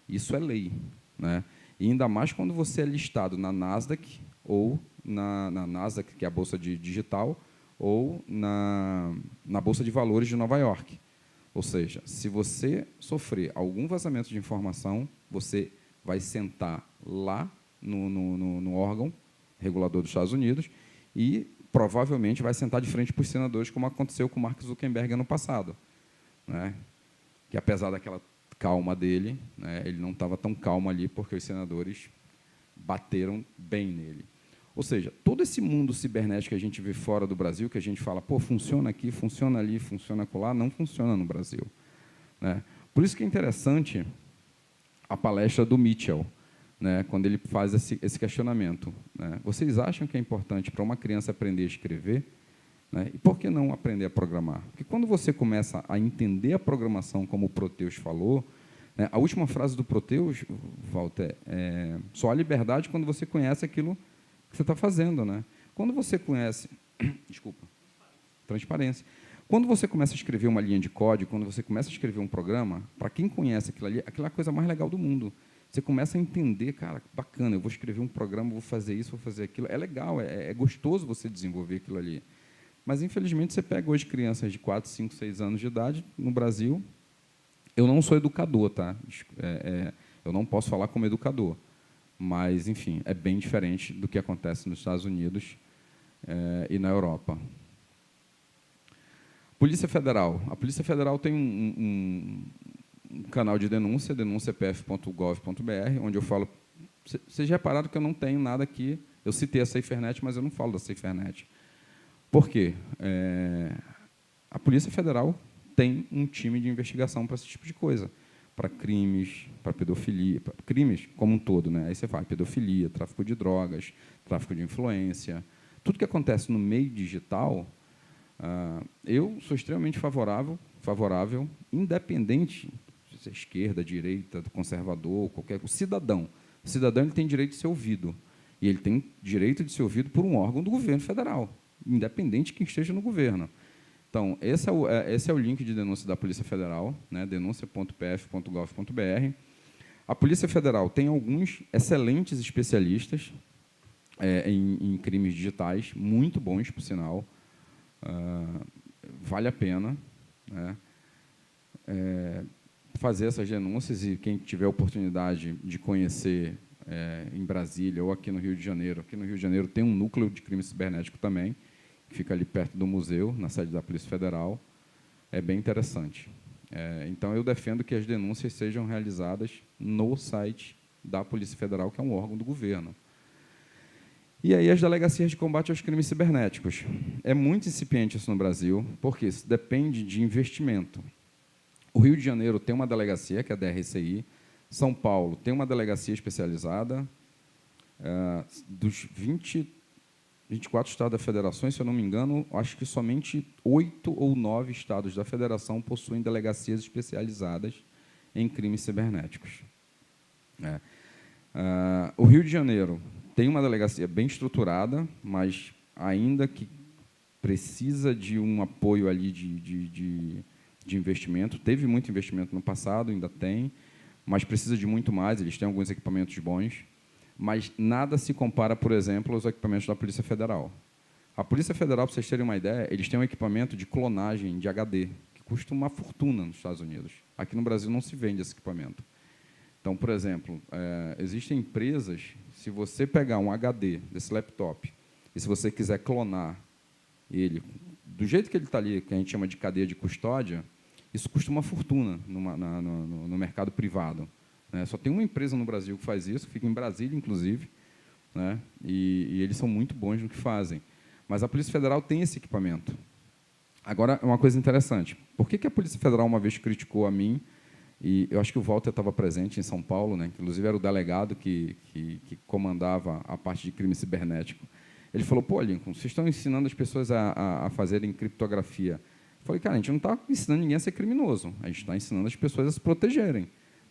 isso é lei, né? E ainda mais quando você é listado na Nasdaq, ou na Nasdaq, que é a bolsa digital, ou na Bolsa de Valores de Nova York. Ou seja, se você sofrer algum vazamento de informação, você vai sentar lá no órgão regulador dos Estados Unidos e provavelmente vai sentar de frente para os senadores, como aconteceu com o Mark Zuckerberg ano passado, né? Que, apesar daquela calma dele, né, ele não estava tão calmo ali, porque os senadores bateram bem nele. Ou seja, todo esse mundo cibernético que a gente vê fora do Brasil, que a gente fala, pô, funciona aqui, funciona ali, funciona acolá, não funciona no Brasil, né? Por isso que é interessante a palestra do Mitchell, né, quando ele faz esse questionamento, né? Vocês acham que é importante para uma criança aprender a escrever? Né? E por que não aprender a programar? Porque quando você começa a entender a programação, como o Proteus falou, né, a última frase do Proteus, Walter, só há liberdade quando você conhece aquilo que você está fazendo, né? Quando você conhece... Desculpa. Transparência. Quando você começa a escrever uma linha de código, quando você começa a escrever um programa, para quem conhece aquilo ali, aquilo é a coisa mais legal do mundo. Você começa a entender, cara, bacana, eu vou escrever um programa, vou fazer isso, vou fazer aquilo. É legal, é gostoso você desenvolver aquilo ali. Mas, infelizmente, você pega hoje crianças de 4, 5, 6 anos de idade, no Brasil. Eu não sou educador, tá? Eu não posso falar como educador. Mas, enfim, é bem diferente do que acontece nos Estados Unidos e na Europa. Polícia Federal. A Polícia Federal tem um canal de denúncia, denunciapf.gov.br, onde eu falo... Vocês repararam que eu não tenho nada aqui... Eu citei a SaferNet, mas eu não falo da SaferNet. Por quê? A Polícia Federal tem um time de investigação para esse tipo de coisa, para crimes, para pedofilia, para crimes como um todo, né? Aí você fala pedofilia, tráfico de drogas, tráfico de influência, tudo que acontece no meio digital. Eu sou extremamente favorável, independente de ser esquerda, direita, conservador, qualquer cidadão. O cidadão ele tem direito de ser ouvido, e ele tem direito de ser ouvido por um órgão do governo federal, independente de quem esteja no governo. Então, esse é o link de denúncia da Polícia Federal, né, denuncia.pf.gov.br. A Polícia Federal tem alguns excelentes especialistas em crimes digitais, muito bons, por sinal. Vale a pena, né, fazer essas denúncias, e quem tiver a oportunidade de conhecer em Brasília ou aqui no Rio de Janeiro. Aqui no Rio de Janeiro tem um núcleo de crime cibernético também, que fica ali perto do museu, na sede da Polícia Federal. É bem interessante. Então, eu defendo que as denúncias sejam realizadas no site da Polícia Federal, que é um órgão do governo. E aí, as delegacias de combate aos crimes cibernéticos. É muito incipiente isso no Brasil, porque isso depende de investimento. O Rio de Janeiro tem uma delegacia, que é a DRCI. São Paulo tem uma delegacia especializada. Dos 24 estados da federação, se eu não me engano, acho que somente 8 ou 9 estados da federação possuem delegacias especializadas em crimes cibernéticos. O Rio de Janeiro tem uma delegacia bem estruturada, mas ainda que precisa de um apoio ali de investimento. Teve muito investimento no passado, ainda tem, mas precisa de muito mais. Eles têm alguns equipamentos bons, mas nada se compara, por exemplo, aos equipamentos da Polícia Federal. A Polícia Federal, para vocês terem uma ideia, eles têm um equipamento de clonagem de HD, que custa uma fortuna nos Estados Unidos. Aqui no Brasil não se vende esse equipamento. Então, por exemplo, existem empresas, se você pegar um HD desse laptop, e se você quiser clonar ele, do jeito que ele está ali, que a gente chama de cadeia de custódia, isso custa uma fortuna no mercado privado. Só tem uma empresa no Brasil que faz isso, fica em Brasília, inclusive, né? E eles são muito bons no que fazem. Mas a Polícia Federal tem esse equipamento. Agora, uma coisa interessante. Por que a Polícia Federal uma vez criticou a mim E eu acho que o Walter estava presente em São Paulo, né? Inclusive era o delegado que comandava a parte de crime cibernético. Ele falou, pô, Lincoln, vocês estão ensinando as pessoas a fazerem criptografia. Eu falei, cara, a gente não está ensinando ninguém a ser criminoso, a gente está ensinando as pessoas a se protegerem,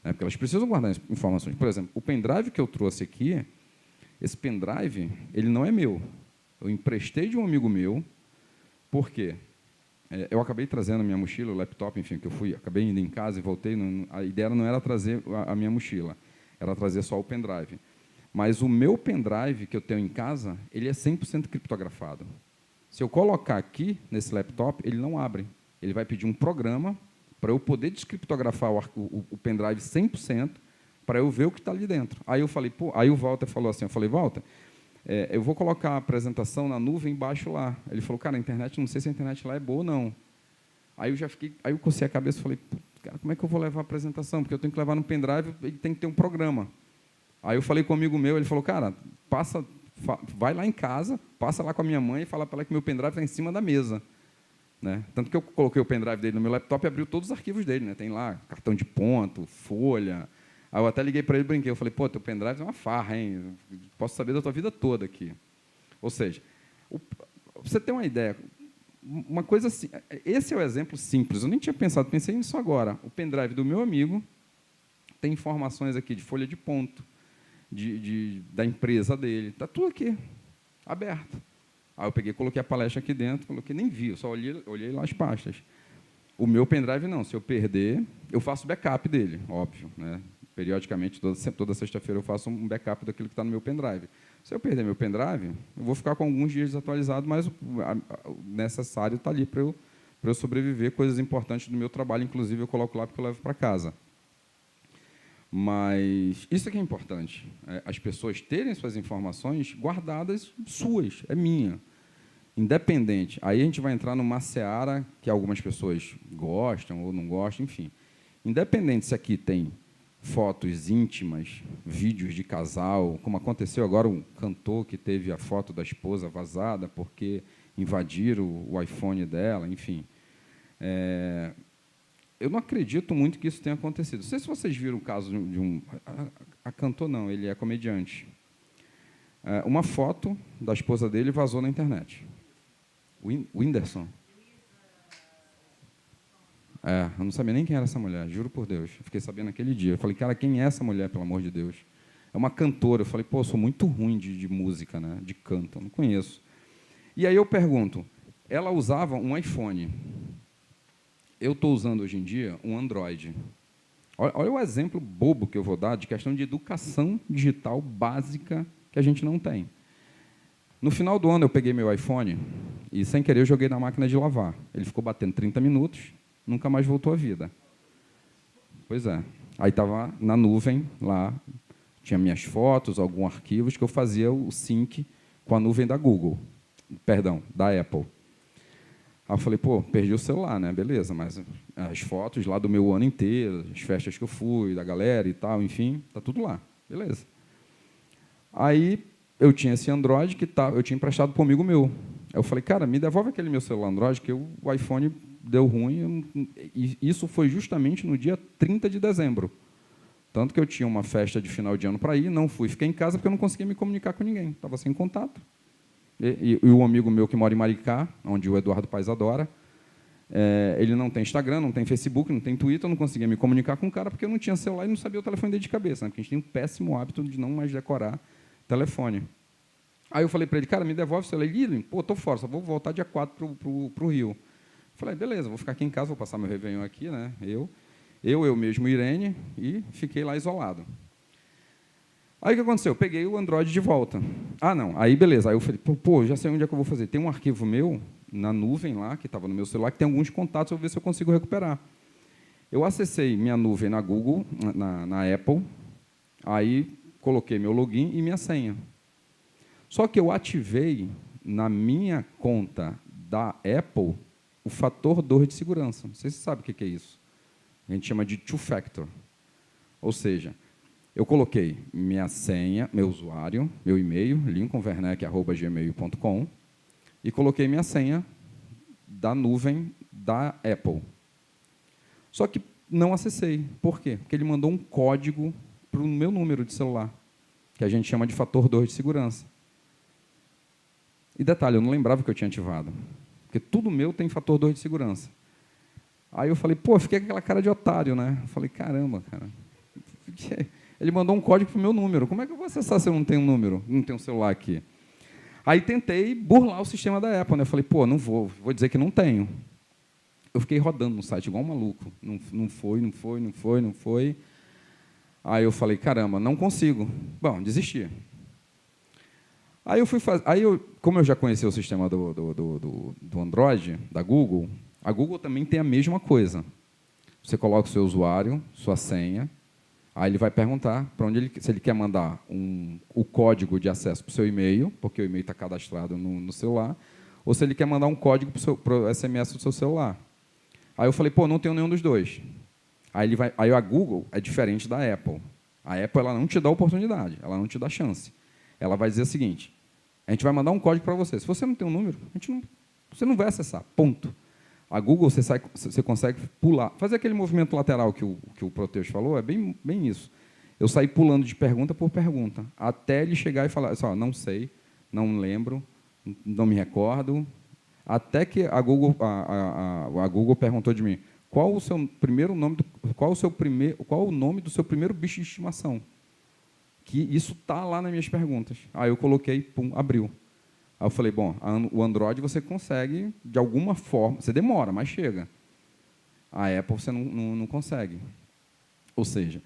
né? Porque elas precisam guardar informações. Por exemplo, o pendrive que eu trouxe aqui, esse pendrive, ele não é meu. Eu emprestei de um amigo meu. Por quê? Eu acabei trazendo a minha mochila, o laptop, enfim, que eu fui, acabei indo em casa e voltei. A ideia não era trazer a minha mochila, era trazer só o pendrive. Mas o meu pendrive que eu tenho em casa, ele é 100% criptografado. Se eu colocar aqui, nesse laptop, ele não abre. Ele vai pedir um programa para eu poder descriptografar o pendrive 100%, para eu ver o que está ali dentro. Aí eu falei, pô, aí o Walter falou assim, eu falei, Walter, eu vou colocar a apresentação na nuvem embaixo lá. Ele falou, cara, a internet, não sei se a internet lá é boa ou não. Aí eu cocei a cabeça e falei, cara, como é que eu vou levar a apresentação? Porque eu tenho que levar no pendrive e tem que ter um programa. Aí eu falei com um amigo meu, ele falou, cara, vai lá em casa, passa lá com a minha mãe e fala para ela que meu pendrive está em cima da mesa. Né? Tanto que eu coloquei o pendrive dele no meu laptop e abriu todos os arquivos dele. Né? Tem lá cartão de ponto, folha. Aí eu até liguei para ele e brinquei. Eu falei, pô, teu pendrive é uma farra, hein? Posso saber da tua vida toda aqui. Ou seja, você tem uma ideia, uma coisa assim, esse é o exemplo simples. Eu nem tinha pensado, pensei nisso agora. O pendrive do meu amigo tem informações aqui de folha de ponto, da empresa dele, está tudo aqui, aberto. Aí eu peguei, coloquei a palestra aqui dentro, coloquei, nem vi, eu só olhei lá as pastas. O meu pendrive não, se eu perder, eu faço backup dele, óbvio. Né? Periodicamente, toda sexta-feira, eu faço um backup daquilo que está no meu pendrive. Se eu perder meu pendrive, eu vou ficar com alguns dias desatualizado, mas o necessário está ali para eu sobreviver, coisas importantes do meu trabalho, inclusive eu coloco lá porque eu levo para casa. Mas isso é que é importante, as pessoas terem suas informações guardadas suas, é minha, independente. Aí a gente vai entrar numa seara que algumas pessoas gostam ou não gostam, enfim. Independente se aqui tem fotos íntimas, vídeos de casal, como aconteceu agora um cantor que teve a foto da esposa vazada porque invadiram o iPhone dela, enfim. Eu não acredito muito que isso tenha acontecido. Não sei se vocês viram o caso de um... cantor não, ele é comediante. Uma foto da esposa dele vazou na internet. Whindersson. Eu não sabia nem quem era essa mulher, juro por Deus. Eu fiquei sabendo naquele dia. Eu falei, cara, quem é essa mulher, pelo amor de Deus? É uma cantora. Eu falei, pô, eu sou muito ruim de música, né? De canto, eu não conheço. E aí eu pergunto, ela usava um iPhone. Eu estou usando hoje em dia um Android. Olha o exemplo bobo que eu vou dar de questão de educação digital básica que a gente não tem. No final do ano, eu peguei meu iPhone e, sem querer, eu joguei na máquina de lavar. Ele ficou batendo 30 minutos, nunca mais voltou à vida. Pois é. Aí estava na nuvem, lá, tinha minhas fotos, alguns arquivos, que eu fazia o sync com a nuvem da Google. Perdão, da Apple. Aí eu falei, pô, perdi o celular, né? Beleza, mas as fotos lá do meu ano inteiro, as festas que eu fui, da galera e tal, enfim, tá tudo lá. Beleza. Aí eu tinha esse Android que eu tinha emprestado para um amigo meu. Aí eu falei, cara, me devolve aquele meu celular Android, que o iPhone deu ruim. E isso foi justamente no dia 30 de dezembro. Tanto que eu tinha uma festa de final de ano para ir, não fui, fiquei em casa porque eu não conseguia me comunicar com ninguém, estava sem contato. E o amigo meu que mora em Maricá, onde o Eduardo Paes adora, ele não tem Instagram, não tem Facebook, não tem Twitter, eu não conseguia me comunicar com o cara porque eu não tinha celular e não sabia o telefone dele de cabeça, né? Porque a gente tem um péssimo hábito de não mais decorar telefone. Aí eu falei para ele, cara, me devolve o celular. Ele, pô, estou fora, só vou voltar dia 4 para o Rio. Eu falei, beleza, vou ficar aqui em casa, vou passar meu Réveillon aqui, né? Eu mesmo, Irene, e fiquei lá isolado. Aí o que aconteceu? Eu peguei o Android de volta. Não, aí beleza. Aí eu falei, pô, já sei onde é que eu vou fazer. Tem um arquivo meu na nuvem lá, que estava no meu celular, que tem alguns contatos, eu vou ver se eu consigo recuperar. Eu acessei minha nuvem na Google, na Apple, aí coloquei meu login e minha senha. Só que eu ativei na minha conta da Apple o fator 2 de segurança. Não sei se você sabe o que é isso. A gente chama de two-factor. Ou seja, eu coloquei minha senha, meu usuário, meu e-mail, lincolnwerneck@gmail.com, e coloquei minha senha da nuvem da Apple. Só que não acessei. Por quê? Porque ele mandou um código para o meu número de celular, que a gente chama de fator 2 de segurança. E detalhe, eu não lembrava que eu tinha ativado, porque tudo meu tem fator 2 de segurança. Aí eu falei, pô, fiquei com aquela cara de otário, né? Eu falei, caramba, cara. Ele mandou um código para o meu número. Como é que eu vou acessar se eu não tenho um número, não tenho um celular aqui? Aí tentei burlar o sistema da Apple, né? Eu falei, pô, não vou dizer que não tenho. Eu fiquei rodando no site igual um maluco. Não foi. Aí eu falei, caramba, não consigo. Bom, desisti. Aí eu fui fazer. Como eu já conhecia o sistema do Android, da Google, a Google também tem a mesma coisa. Você coloca o seu usuário, sua senha, aí ele vai perguntar para onde se ele quer mandar o código de acesso para o seu e-mail, porque o e-mail está cadastrado no celular, ou se ele quer mandar um código para o SMS do seu celular. Aí eu falei, pô, não tenho nenhum dos dois. Aí a Google é diferente da Apple. A Apple ela não te dá oportunidade, ela não te dá chance. Ela vai dizer o seguinte, a gente vai mandar um código para você. Se você não tem um número, você não vai acessar, ponto. A Google, você consegue pular. Fazer aquele movimento lateral que o Proteus falou, é bem isso. Eu saí pulando de pergunta por pergunta, até ele chegar e falar, assim, ó, não sei, não lembro, não me recordo, até que a Google perguntou de mim, qual o nome do seu primeiro bicho de estimação? Que isso está lá nas minhas perguntas. Aí eu coloquei, pum, abriu. Aí eu falei, bom, o Android você consegue, de alguma forma, você demora, mas chega. A Apple você não consegue. Ou seja,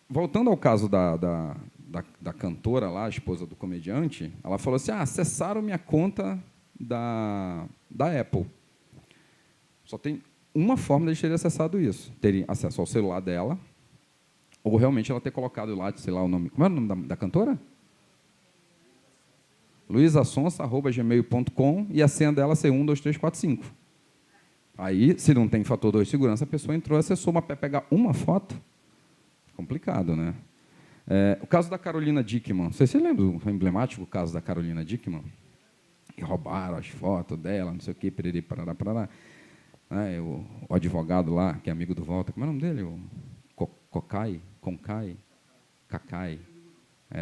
voltando ao caso da cantora lá, a esposa do comediante, ela falou assim, acessaram minha conta da Apple. Só tem uma forma de eles terem acessado isso. Terem acesso ao celular dela, ou realmente ela ter colocado lá, sei lá o nome. Como era o nome da cantora? luisasonsa@gmail.com e a senha dela ser 1, 2, 3, 4, 5. Aí, se não tem fator 2 de segurança, a pessoa entrou e acessou, mas para pegar uma foto, complicado, né? O caso da Carolina Dickmann, você lembra o emblemático caso da Carolina Dickmann? E roubaram as fotos dela, não sei o quê, perere, parará. O advogado lá, que é amigo do Walter, como é o nome dele? O Cacai.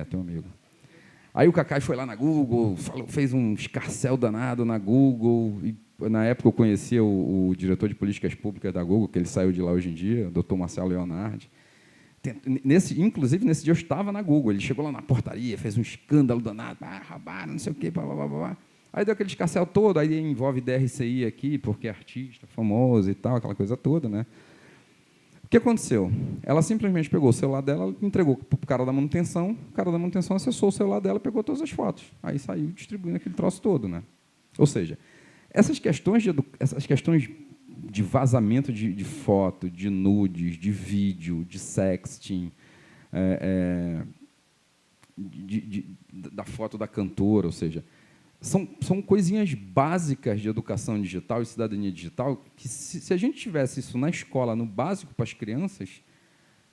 Tem um amigo. Aí o Cacai foi lá na Google, fez um escarcéu danado na Google. E, na época eu conhecia o diretor de políticas públicas da Google, que ele saiu de lá hoje em dia, o Dr. Marcelo Leonardi. Inclusive, nesse dia eu estava na Google. Ele chegou lá na portaria, fez um escândalo danado, roubaram, não sei o quê, blá, blá, blá, blá. Aí deu aquele escarcéu todo, aí envolve DRCI aqui, porque é artista, famoso e tal, aquela coisa toda, né? O que aconteceu? Ela simplesmente pegou o celular dela, entregou para o cara da manutenção, o cara da manutenção acessou o celular dela e pegou todas as fotos. Aí saiu distribuindo aquele troço todo, né? Ou seja, essas questões de vazamento de foto, de nudes, de vídeo, de sexting, da foto da cantora, ou seja, são coisinhas básicas de educação digital e cidadania digital que, se a gente tivesse isso na escola, no básico para as crianças,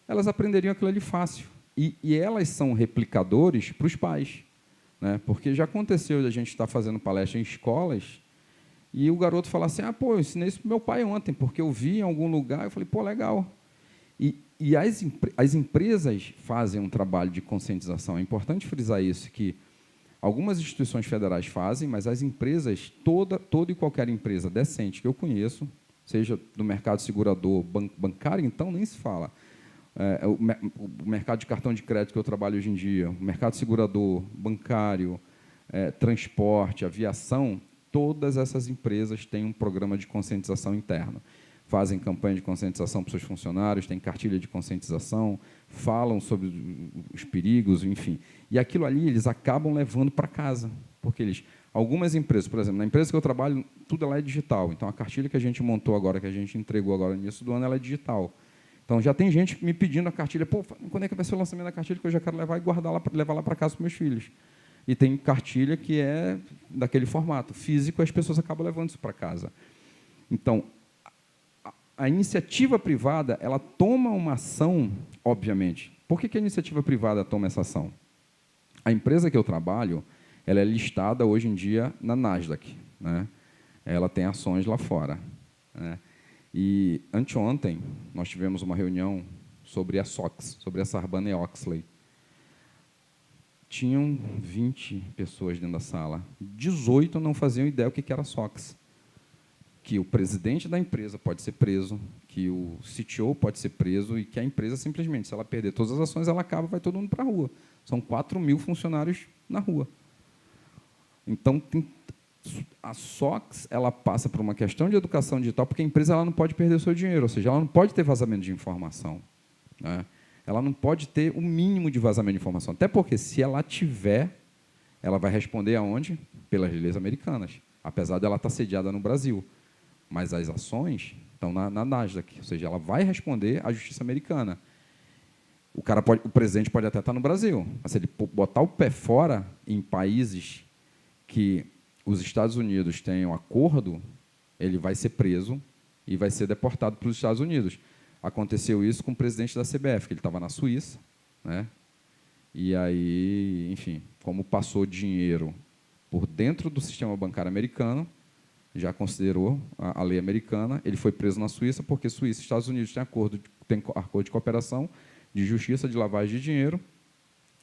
elas aprenderiam aquilo ali fácil. E elas são replicadores para os pais, né? Porque já aconteceu de a gente estar fazendo palestra em escolas e o garoto falar assim, eu ensinei isso para o meu pai ontem, porque eu vi em algum lugar, eu falei, pô, legal. E as empresas fazem um trabalho de conscientização. É importante frisar isso, que algumas instituições federais fazem, mas as empresas, toda e qualquer empresa decente que eu conheço, seja do mercado segurador, bancário, então nem se fala. O mercado de cartão de crédito que eu trabalho hoje em dia, o mercado segurador, bancário, transporte, aviação, todas essas empresas têm um programa de conscientização interno. Fazem campanha de conscientização para os seus funcionários, têm cartilha de conscientização, falam sobre os perigos, enfim. E aquilo ali eles acabam levando para casa, porque algumas empresas, por exemplo, na empresa que eu trabalho, tudo lá é digital. Então, a cartilha que a gente montou agora, que a gente entregou agora no início do ano, ela é digital. Então, já tem gente me pedindo a cartilha, pô, quando é que vai ser o lançamento da cartilha que eu já quero levar e levar lá para casa para meus filhos? E tem cartilha que é daquele formato físico, as pessoas acabam levando isso para casa. Então, a iniciativa privada, ela toma uma ação, obviamente. Por que a iniciativa privada toma essa ação? A empresa que eu trabalho, ela é listada hoje em dia na Nasdaq, né? Ela tem ações lá fora, né? E anteontem nós tivemos uma reunião sobre a SOX, sobre a Sarbanes-Oxley. Tinham 20 pessoas dentro da sala. 18 não faziam ideia o que era a SOX. Que o presidente da empresa pode ser preso, que o CTO pode ser preso e que a empresa, simplesmente, se ela perder todas as ações, ela acaba, vai todo mundo para a rua. São 4.000 funcionários na rua. Então, a SOX ela passa por uma questão de educação digital, porque a empresa ela não pode perder o seu dinheiro, ou seja, ela não pode ter vazamento de informação, né? Ela não pode ter o mínimo de vazamento de informação, até porque, se ela tiver, ela vai responder aonde? Pelas leis americanas, apesar dela estar sediada no Brasil. Mas as ações estão na Nasdaq, ou seja, ela vai responder à justiça americana. O presidente pode até estar no Brasil, mas se ele botar o pé fora em países que os Estados Unidos têm um acordo, ele vai ser preso e vai ser deportado para os Estados Unidos. Aconteceu isso com o presidente da CBF, que ele estava na Suíça, né? E aí, enfim, como passou dinheiro por dentro do sistema bancário americano, já considerou a lei americana, ele foi preso na Suíça, porque Suíça e Estados Unidos têm acordo de cooperação, de justiça, de lavagem de dinheiro,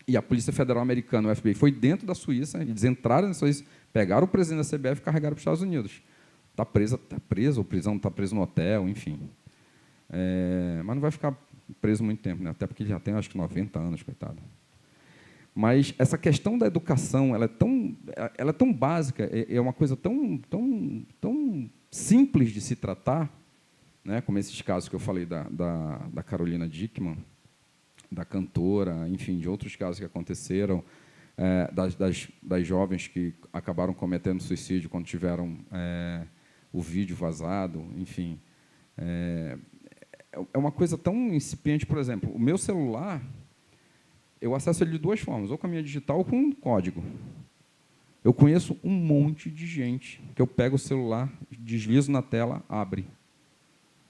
e a Polícia Federal Americana, o FBI, foi dentro da Suíça, eles entraram na Suíça, pegaram o presidente da CBF e carregaram para os Estados Unidos. Está preso, ou prisão, está preso no hotel, enfim. Mas não vai ficar preso muito tempo, né? Até porque ele já tem, acho que, 90 anos, coitado. Mas essa questão da educação, ela é tão básica, é uma coisa tão simples de se tratar, né? Como esses casos que eu falei da Carolina Dickmann, da cantora, enfim, de outros casos que aconteceram, das jovens que acabaram cometendo suicídio quando tiveram o vídeo vazado, enfim. É uma coisa tão incipiente, por exemplo, o meu celular, eu acesso ele de duas formas, ou com a minha digital ou com um código. Eu conheço um monte de gente que eu pego o celular, deslizo na tela, abre.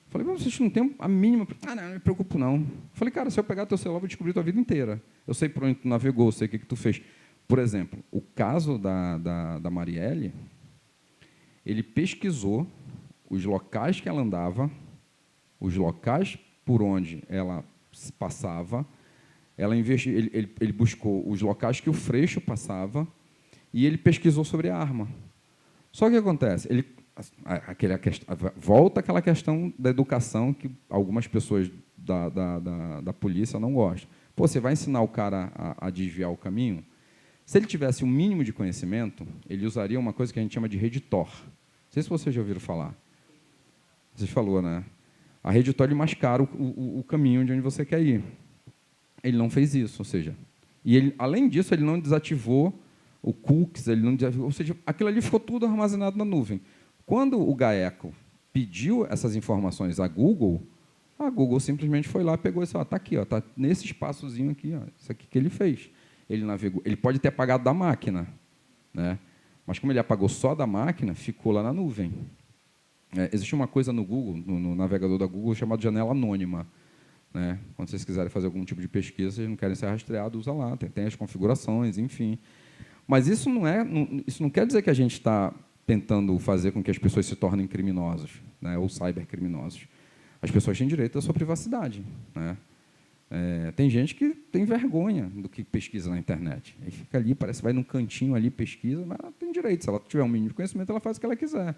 Falei, mas vocês não têm a mínima... não me preocupo, não. Falei, cara, se eu pegar teu celular, eu vou descobrir tua vida inteira. Eu sei por onde tu navegou, eu sei o que tu fez. Por exemplo, o caso da Marielle, ele pesquisou os locais que ela andava, os locais por onde ela passava, ele buscou os locais que o Freixo passava e ele pesquisou sobre a arma. Só que o que acontece? Volta aquela questão da educação que algumas pessoas da polícia não gostam. Pô, você vai ensinar o cara a desviar o caminho? Se ele tivesse um mínimo de conhecimento, ele usaria uma coisa que a gente chama de rede Tor. Não sei se vocês já ouviram falar. Vocês falaram, né? A rede Tor ele mascara o caminho de onde você quer ir. Ele não fez isso, ou seja, além disso, ele não desativou o cookies, ou seja, aquilo ali ficou tudo armazenado na nuvem. Quando o GAECO pediu essas informações à Google, a Google simplesmente foi lá, pegou e disse, está aqui, está nesse espaçozinho aqui, isso aqui que ele fez. Ele navegou, ele pode ter apagado da máquina, né? Mas como ele apagou só da máquina, ficou lá na nuvem. Existe uma coisa no Google, no navegador da Google, chamada janela anônima, né? Quando vocês quiserem fazer algum tipo de pesquisa, vocês não querem ser rastreados, usa lá, tem as configurações, enfim. Mas isso não quer dizer que a gente está tentando fazer com que as pessoas se tornem criminosos, né, ou cybercriminosos. As pessoas têm direito à sua privacidade, né? Tem gente que tem vergonha do que pesquisa na internet. Aí fica ali, parece que vai num cantinho ali, pesquisa, mas ela tem direito. Se ela tiver um mínimo de conhecimento, ela faz o que ela quiser,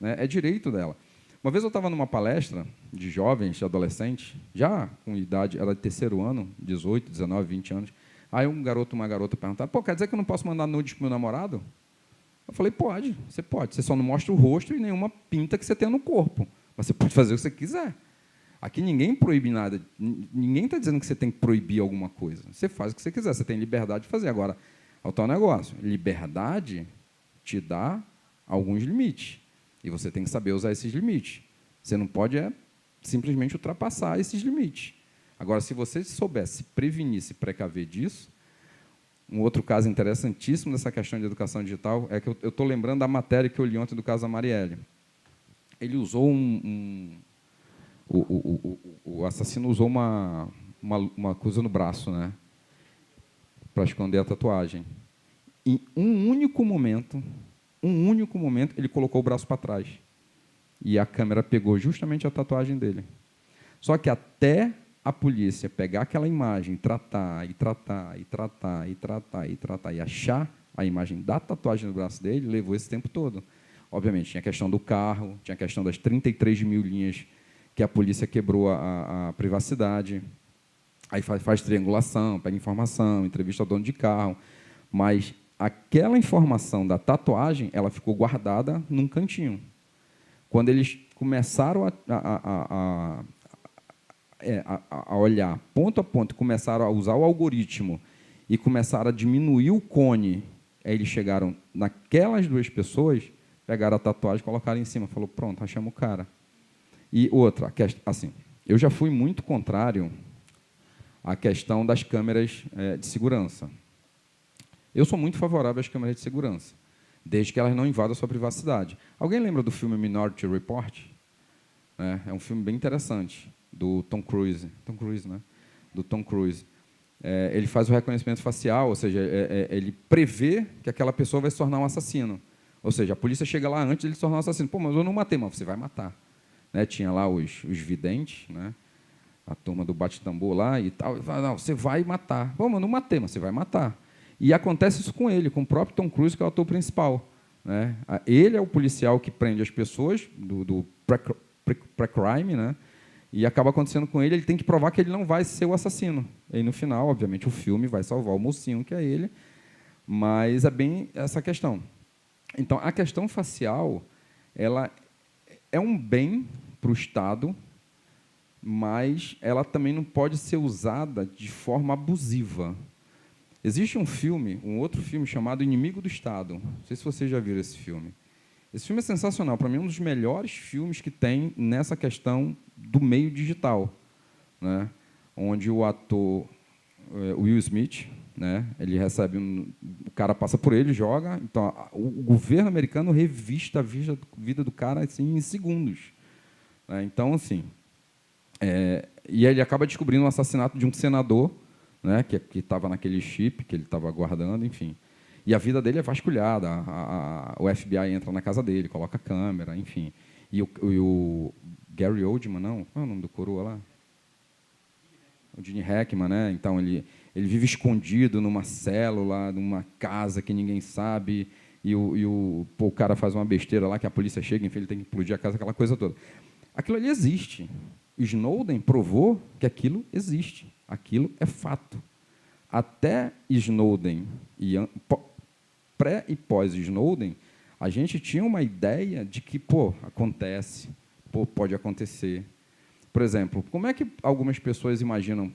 né? É direito dela. Uma vez eu estava numa palestra de jovens, de adolescentes, já com idade, era de terceiro ano, 18, 19, 20 anos. Aí um garoto, uma garota perguntaram, pô, quer dizer que eu não posso mandar nudes para o meu namorado? Eu falei, pode, você só não mostra o rosto e nenhuma pinta que você tem no corpo. Mas você pode fazer o que você quiser. Aqui ninguém proíbe nada, ninguém está dizendo que você tem que proibir alguma coisa. Você faz o que você quiser, você tem liberdade de fazer. Agora, ao tal negócio, liberdade te dá alguns limites. E você tem que saber usar esses limites. Você não pode simplesmente ultrapassar esses limites. Agora, se você soubesse se prevenir, se precaver disso, um outro caso interessantíssimo dessa questão de educação digital é que eu estou lembrando da matéria que eu li ontem do caso da Marielle. Ele usou o assassino usou uma coisa no braço, né, para esconder a tatuagem. Em um único momento, ele colocou o braço para trás. e a câmera pegou justamente a tatuagem dele. Só que até a polícia pegar aquela imagem, tratar, e achar a imagem da tatuagem no braço dele, levou esse tempo todo. Obviamente, tinha a questão do carro, tinha a questão das 33 mil linhas que a polícia quebrou a privacidade. Aí faz triangulação, pega informação, entrevista ao dono de carro. Mas aquela informação da tatuagem, ela ficou guardada num cantinho. Quando eles começaram a olhar ponto a ponto, começaram a usar o algoritmo e começaram a diminuir o cone, aí eles chegaram naquelas duas pessoas, pegaram a tatuagem, colocaram em cima, falou, pronto, achamos o cara. E outra, assim, eu já fui muito contrário à questão das câmeras de segurança. Eu sou muito favorável às câmeras de segurança, desde que elas não invadam a sua privacidade. Alguém lembra do filme Minority Report? É um filme bem interessante, do Tom Cruise. Tom Cruise, né? Do Tom Cruise. Ele faz o reconhecimento facial, ou seja, ele prevê que aquela pessoa vai se tornar um assassino. Ou seja, a polícia chega lá antes de ele se tornar um assassino. Pô, mas eu não matei, mas você vai matar. Né? Tinha lá os videntes, né? A turma do bate-tambor lá e tal. Ele fala, não, você vai matar. Pô, mas eu não matei, mas você vai matar. E acontece isso com ele, com o próprio Tom Cruise, que é o ator principal. Né? Ele é o policial que prende as pessoas do pré-crime, né? E acaba acontecendo com ele, ele tem que provar que ele não vai ser o assassino. E, no final, obviamente, o filme vai salvar o mocinho, que é ele, mas é bem essa questão. Então, a questão facial, ela é um bem para o Estado, mas ela também não pode ser usada de forma abusiva. Existe um outro filme chamado Inimigo do Estado. Não sei se vocês já viram esse filme. Esse filme é sensacional. Para mim, é um dos melhores filmes que tem nessa questão do meio digital, né? Onde o ator Will Smith, né? Ele recebe o cara passa por ele, joga. Então, o governo americano revista a vida do cara assim, em segundos. Né? Então, assim, e ele acaba descobrindo o assassinato de um senador, né, que estava naquele chip que ele estava guardando, enfim. E a vida dele é vasculhada, o FBI entra na casa dele, coloca a câmera, enfim. E o Gary Oldman, não? Qual é o nome do coroa lá? O Gene Hackman, né? Então, ele vive escondido numa célula, numa casa que ninguém sabe, e o cara faz uma besteira lá, que a polícia chega, enfim, ele tem que implodir a casa, aquela coisa toda. Aquilo ali existe. Snowden provou que aquilo existe. Aquilo é fato. Até Snowden, pré e pós-Snowden, a gente tinha uma ideia de que, acontece, pode acontecer. Por exemplo, como é que algumas pessoas imaginam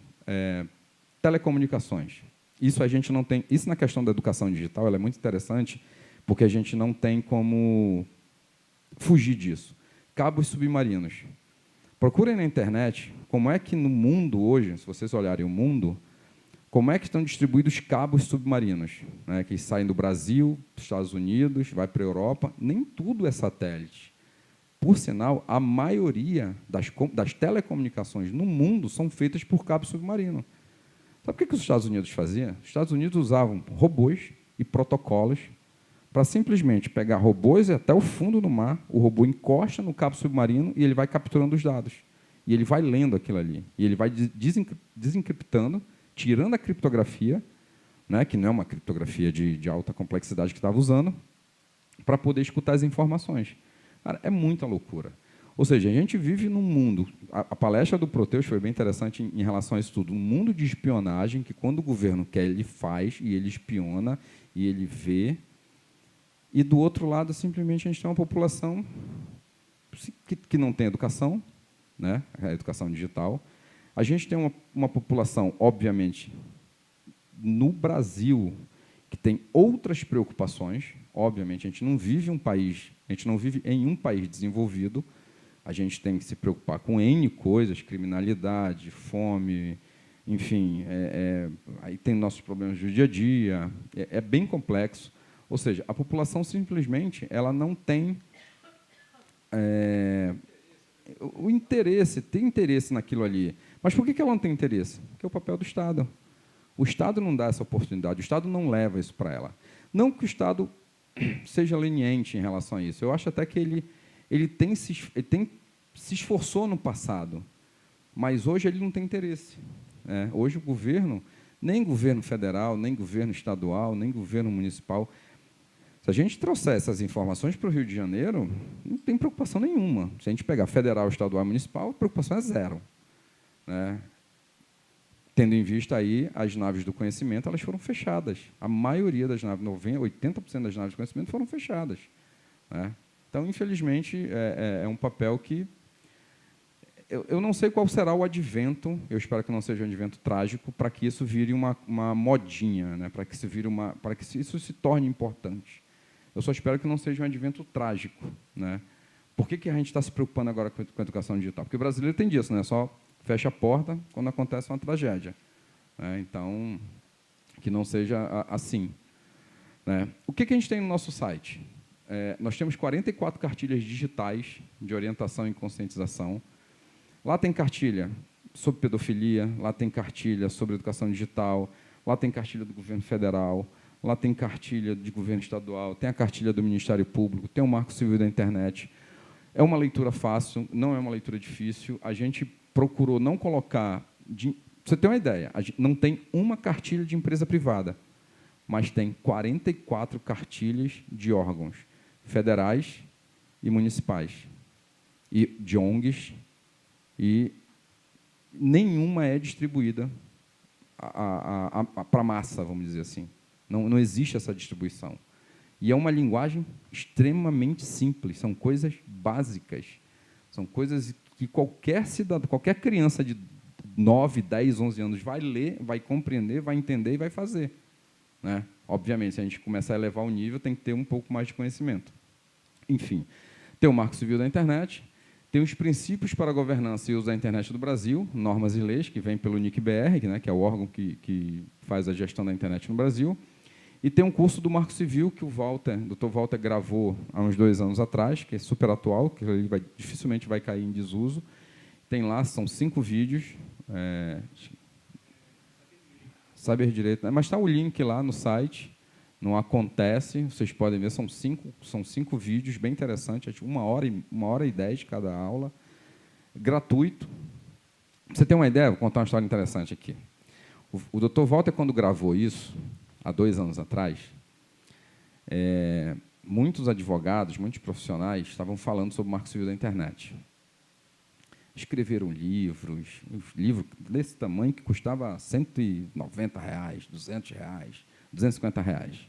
telecomunicações? Isso a gente não tem. Isso na questão da educação digital ela é muito interessante, porque a gente não tem como fugir disso. Cabos submarinos. Procurem na internet como é que no mundo hoje, se vocês olharem o mundo, como é que estão distribuídos cabos submarinos, né, que saem do Brasil, dos Estados Unidos, vai para a Europa. Nem tudo é satélite. Por sinal, a maioria das telecomunicações no mundo são feitas por cabo submarino. Sabe o que os Estados Unidos faziam? Os Estados Unidos usavam robôs e protocolos para simplesmente pegar robôs e até o fundo do mar, o robô encosta no cabo submarino e ele vai capturando os dados. E ele vai lendo aquilo ali. E ele vai desencriptando, tirando a criptografia, né, que não é uma criptografia de alta complexidade que estava usando, para poder escutar as informações. Cara, é muita loucura. Ou seja, a gente vive num mundo... A palestra do Proteus foi bem interessante em relação a isso tudo. Um mundo de espionagem que, quando o governo quer, ele faz, e ele espiona, e ele vê. E, do outro lado, simplesmente, a gente tem uma população que não tem educação, né? A educação digital. A gente tem uma população, obviamente, no Brasil, que tem outras preocupações. Obviamente, a gente não vive em um país desenvolvido. A gente tem que se preocupar com N coisas, criminalidade, fome, enfim, aí tem nossos problemas do dia a dia, é bem complexo. Ou seja, a população simplesmente ela não tem o interesse, tem interesse naquilo ali. Mas por que ela não tem interesse? Porque é o papel do Estado. O Estado não dá essa oportunidade, o Estado não leva isso para ela. Não que o Estado seja leniente em relação a isso. Eu acho até que ele tem se esforçou no passado, mas hoje ele não tem interesse. Hoje o governo, nem governo federal, nem governo estadual, nem governo municipal, se a gente trouxer essas informações para o Rio de Janeiro, não tem preocupação nenhuma. Se a gente pegar federal, estadual e municipal, a preocupação é zero. Tendo em vista aí as naves do conhecimento, elas foram fechadas. A maioria das naves, 80% das naves do conhecimento foram fechadas. Então, infelizmente, é um papel que eu não sei qual será o advento, eu espero que não seja um advento trágico, para que isso vire uma modinha, para que isso se torne importante. Eu só espero que não seja um advento trágico. Por que a gente está se preocupando agora com a educação digital? Porque o brasileiro tem disso, só fecha a porta quando acontece uma tragédia. Então, que não seja assim. O que a gente tem no nosso site? Nós temos 44 cartilhas digitais de orientação e conscientização. Lá tem cartilha sobre pedofilia, lá tem cartilha sobre educação digital, lá tem cartilha do governo federal, lá tem cartilha de governo estadual, tem a cartilha do Ministério Público, tem o Marco Civil da Internet. É uma leitura fácil, não é uma leitura difícil. A gente procurou não colocar... Pra você ter uma ideia, a gente não tem uma cartilha de empresa privada, mas tem 44 cartilhas de órgãos federais e municipais, e de ONGs, e nenhuma é distribuída para a massa, vamos dizer assim. Não existe essa distribuição. E é uma linguagem extremamente simples, são coisas básicas, são coisas que qualquer cidadão, qualquer criança de 9, 10, 11 anos vai ler, vai compreender, vai entender e vai fazer. Obviamente, se a gente começar a elevar o nível, tem que ter um pouco mais de conhecimento. Enfim, tem o Marco Civil da Internet, tem os princípios para a governança e uso da internet do Brasil, normas e leis, que vem pelo NIC-BR, que é o órgão que faz a gestão da internet no Brasil, e tem um curso do Marco Civil que o Dr. Walter gravou há uns 2 anos atrás, que é super atual, que ele dificilmente vai cair em desuso. Tem lá, são 5 vídeos. Saber direito, mas está o link lá no site, não acontece, vocês podem ver, são 5 vídeos bem interessantes, 1h10 cada aula, gratuito. Pra você ter uma ideia, vou contar uma história interessante aqui. O Dr. Walter, quando gravou isso, há 2 anos atrás, muitos advogados, muitos profissionais estavam falando sobre o Marco Civil da Internet. Escreveram livros desse tamanho que custava R$190, R$200, R$250.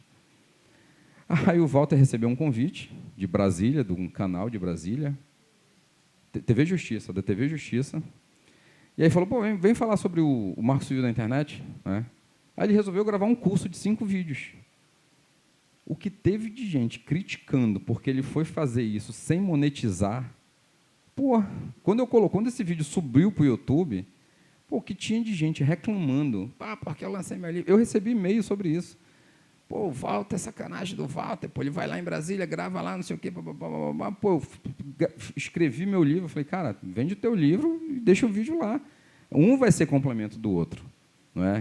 Aí o Walter recebeu um convite de Brasília, de um canal de Brasília, da TV Justiça, e aí falou, vem falar sobre o Marco Civil da Internet. Aí ele resolveu gravar um curso de 5 vídeos. O que teve de gente criticando porque ele foi fazer isso sem monetizar. Quando esse vídeo subiu para o YouTube, o que tinha de gente reclamando, porque eu lancei meu livro. Eu recebi e-mail sobre isso. O Walter, sacanagem do Walter, ele vai lá em Brasília, grava lá, não sei o quê, eu escrevi meu livro, falei, cara, vende o teu livro e deixa o vídeo lá. Um vai ser complemento do outro.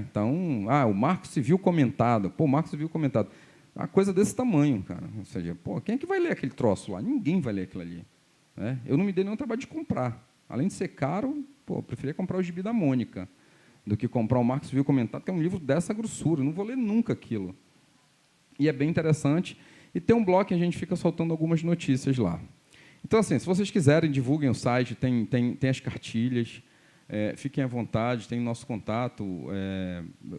Então, o Marco Civil comentado, o Marco Civil comentado, uma coisa desse tamanho, cara. Ou seja, quem é que vai ler aquele troço lá? Ninguém vai ler aquilo ali. Eu não me dei nenhum trabalho de comprar. Além de ser caro, eu preferia comprar o Gibi da Mônica do que comprar o Marco Civil comentado, que é um livro dessa grossura. Eu não vou ler nunca aquilo. E é bem interessante. E tem um blog que a gente fica soltando algumas notícias lá. Então, assim, se vocês quiserem, divulguem o site, tem as cartilhas, fiquem à vontade, tem o nosso contato,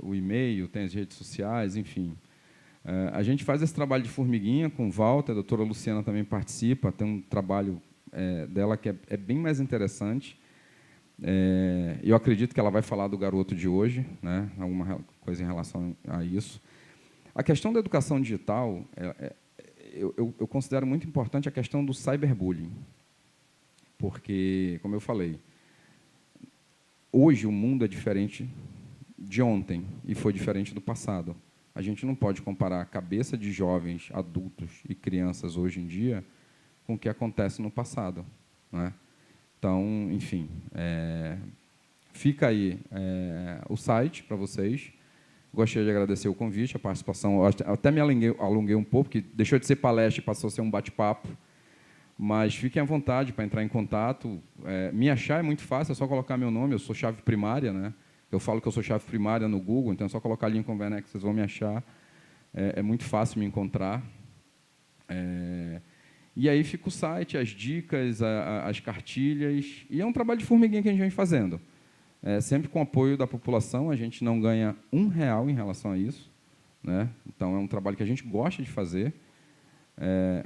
o e-mail, tem as redes sociais, enfim. A gente faz esse trabalho de formiguinha com o Walter, a doutora Luciana também participa, tem um trabalho dela que é bem mais interessante. Eu acredito que ela vai falar do garoto de hoje, alguma coisa em relação a isso. A questão da educação digital, eu considero muito importante a questão do cyberbullying, porque, como eu falei, hoje o mundo é diferente de ontem e foi diferente do passado. A gente não pode comparar a cabeça de jovens, adultos e crianças hoje em dia com o que acontece no passado. Então, enfim, fica aí o site para vocês. Gostaria de agradecer o convite, a participação. Até me alonguei um pouco, porque deixou de ser palestra e passou a ser um bate-papo. Mas fiquem à vontade para entrar em contato. Me achar é muito fácil, é só colocar meu nome, eu sou chave primária, né? Eu falo que eu sou chave primária no Google, então é só colocar Lincoln Werneck que vocês vão me achar. É muito fácil me encontrar. E aí fica o site, as dicas, as cartilhas, e é um trabalho de formiguinha que a gente vem fazendo. Sempre com o apoio da população, a gente não ganha R$1 em relação a isso, né? Então, é um trabalho que a gente gosta de fazer.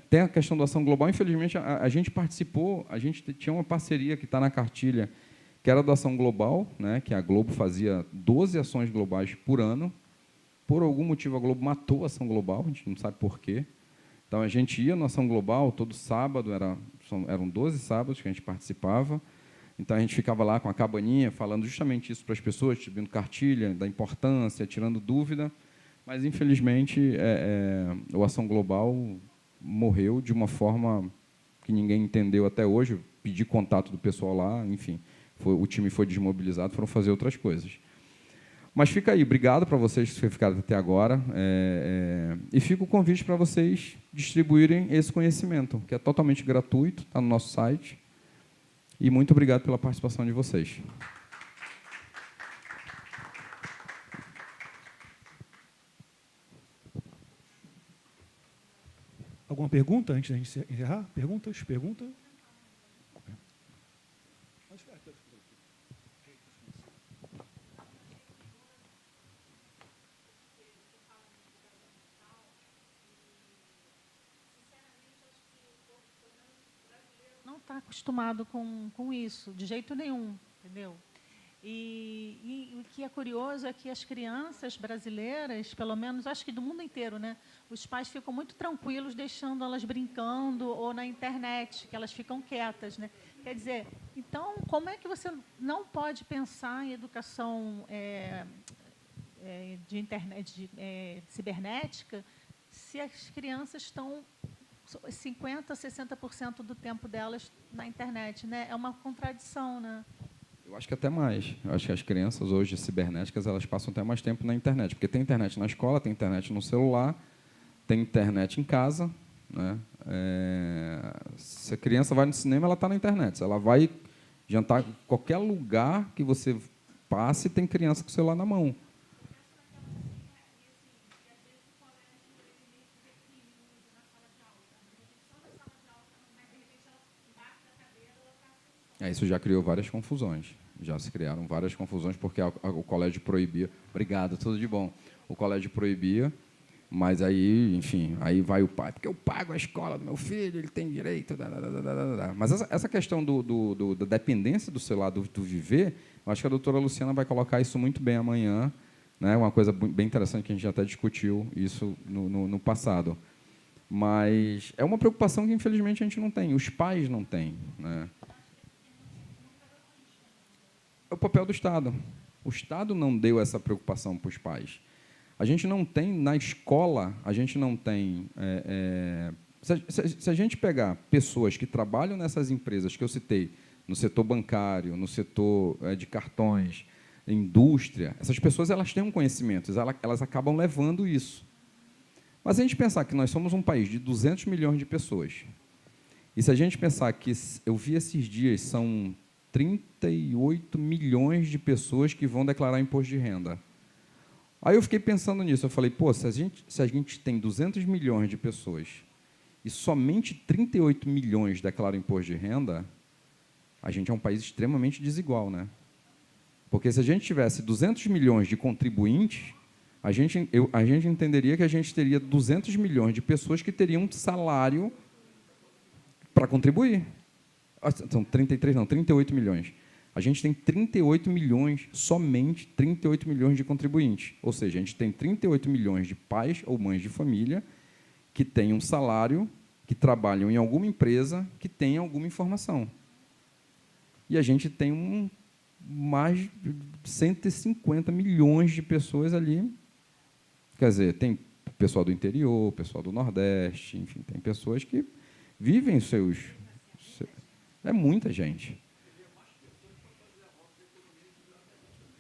Tem a questão da ação global, infelizmente, a gente participou, a gente tinha uma parceria que está na cartilha, que era da ação global, né, que a Globo fazia 12 ações globais por ano. Por algum motivo, a Globo matou a ação global, a gente não sabe por quê. Então, a gente ia na ação global todo sábado, eram 12 sábados que a gente participava. Então, a gente ficava lá com a cabaninha, falando justamente isso para as pessoas, distribuindo cartilha, da importância, tirando dúvida. Mas, infelizmente, o Ação Global morreu de uma forma que ninguém entendeu até hoje. Pedi contato do pessoal lá, enfim, o time foi desmobilizado, foram fazer outras coisas. Mas fica aí, obrigado para vocês que ficaram até agora. E fica o convite para vocês distribuírem esse conhecimento, que é totalmente gratuito, está no nosso site. E muito obrigado pela participação de vocês. Alguma pergunta antes da gente encerrar? Perguntas? Pergunta? Não está acostumado com isso, de jeito nenhum, entendeu? E o que é curioso é que as crianças brasileiras, pelo menos, acho que do mundo inteiro, né, os pais ficam muito tranquilos deixando elas brincando ou na internet, que elas ficam quietas, né? Quer dizer, então, como é que você não pode pensar em educação de internet, cibernética, se as crianças estão 50%, 60% do tempo delas na internet, né? É uma contradição, né? Eu acho que até mais. Eu acho que as crianças hoje cibernéticas elas passam até mais tempo na internet, porque tem internet na escola, tem internet no celular, tem internet em casa, né? Se a criança vai no cinema, ela está na internet. Se ela vai jantar em qualquer lugar que você passe, tem criança com o celular na mão. Isso já criou várias confusões. Já se criaram várias confusões, porque o colégio proibia. Obrigado, tudo de bom. O colégio proibia, mas aí, enfim, aí vai o pai, porque eu pago a escola do meu filho, ele tem direito. Mas essa questão da dependência do celular, do viver, eu acho que a doutora Luciana vai colocar isso muito bem amanhã, né? Uma coisa bem interessante que a gente já até discutiu isso no passado. Mas é uma preocupação que, infelizmente, a gente não tem, os pais não têm, né? É o papel do Estado. O Estado não deu essa preocupação para os pais. A gente não tem, na escola, a gente não tem... Se a gente pegar pessoas que trabalham nessas empresas que eu citei, no setor bancário, no setor de cartões, indústria, essas pessoas elas têm um conhecimento, elas acabam levando isso. Mas se a gente pensar que nós somos um país de 200 milhões de pessoas, e se a gente pensar que, eu vi esses dias, são 38 milhões de pessoas que vão declarar imposto de renda. Aí eu fiquei pensando nisso, eu falei, pô, se a gente tem 200 milhões de pessoas e somente 38 milhões declaram imposto de renda, a gente é um país extremamente desigual, né? Porque se a gente tivesse 200 milhões de contribuintes, a gente entenderia que a gente teria 200 milhões de pessoas que teriam um salário para contribuir. São 38 milhões. A gente tem 38 milhões, somente 38 milhões de contribuintes. Ou seja, a gente tem 38 milhões de pais ou mães de família que têm um salário, que trabalham em alguma empresa, que têm alguma informação. E a gente tem mais de 150 milhões de pessoas ali. Quer dizer, tem o pessoal do interior, o pessoal do Nordeste, enfim, tem pessoas que vivem os seus... É muita gente.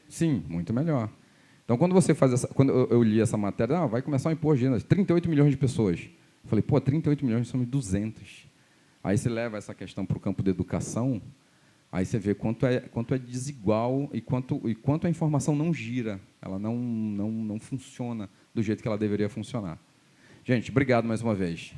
Sim, muito melhor. Então, quando você faz quando eu li essa matéria, vai começar um imposto de renda, 38 milhões de pessoas. Eu falei, pô, 38 milhões somos 200. Aí você leva essa questão para o campo da educação, aí você vê quanto é desigual e quanto a informação não gira, ela não funciona do jeito que ela deveria funcionar. Gente, obrigado mais uma vez.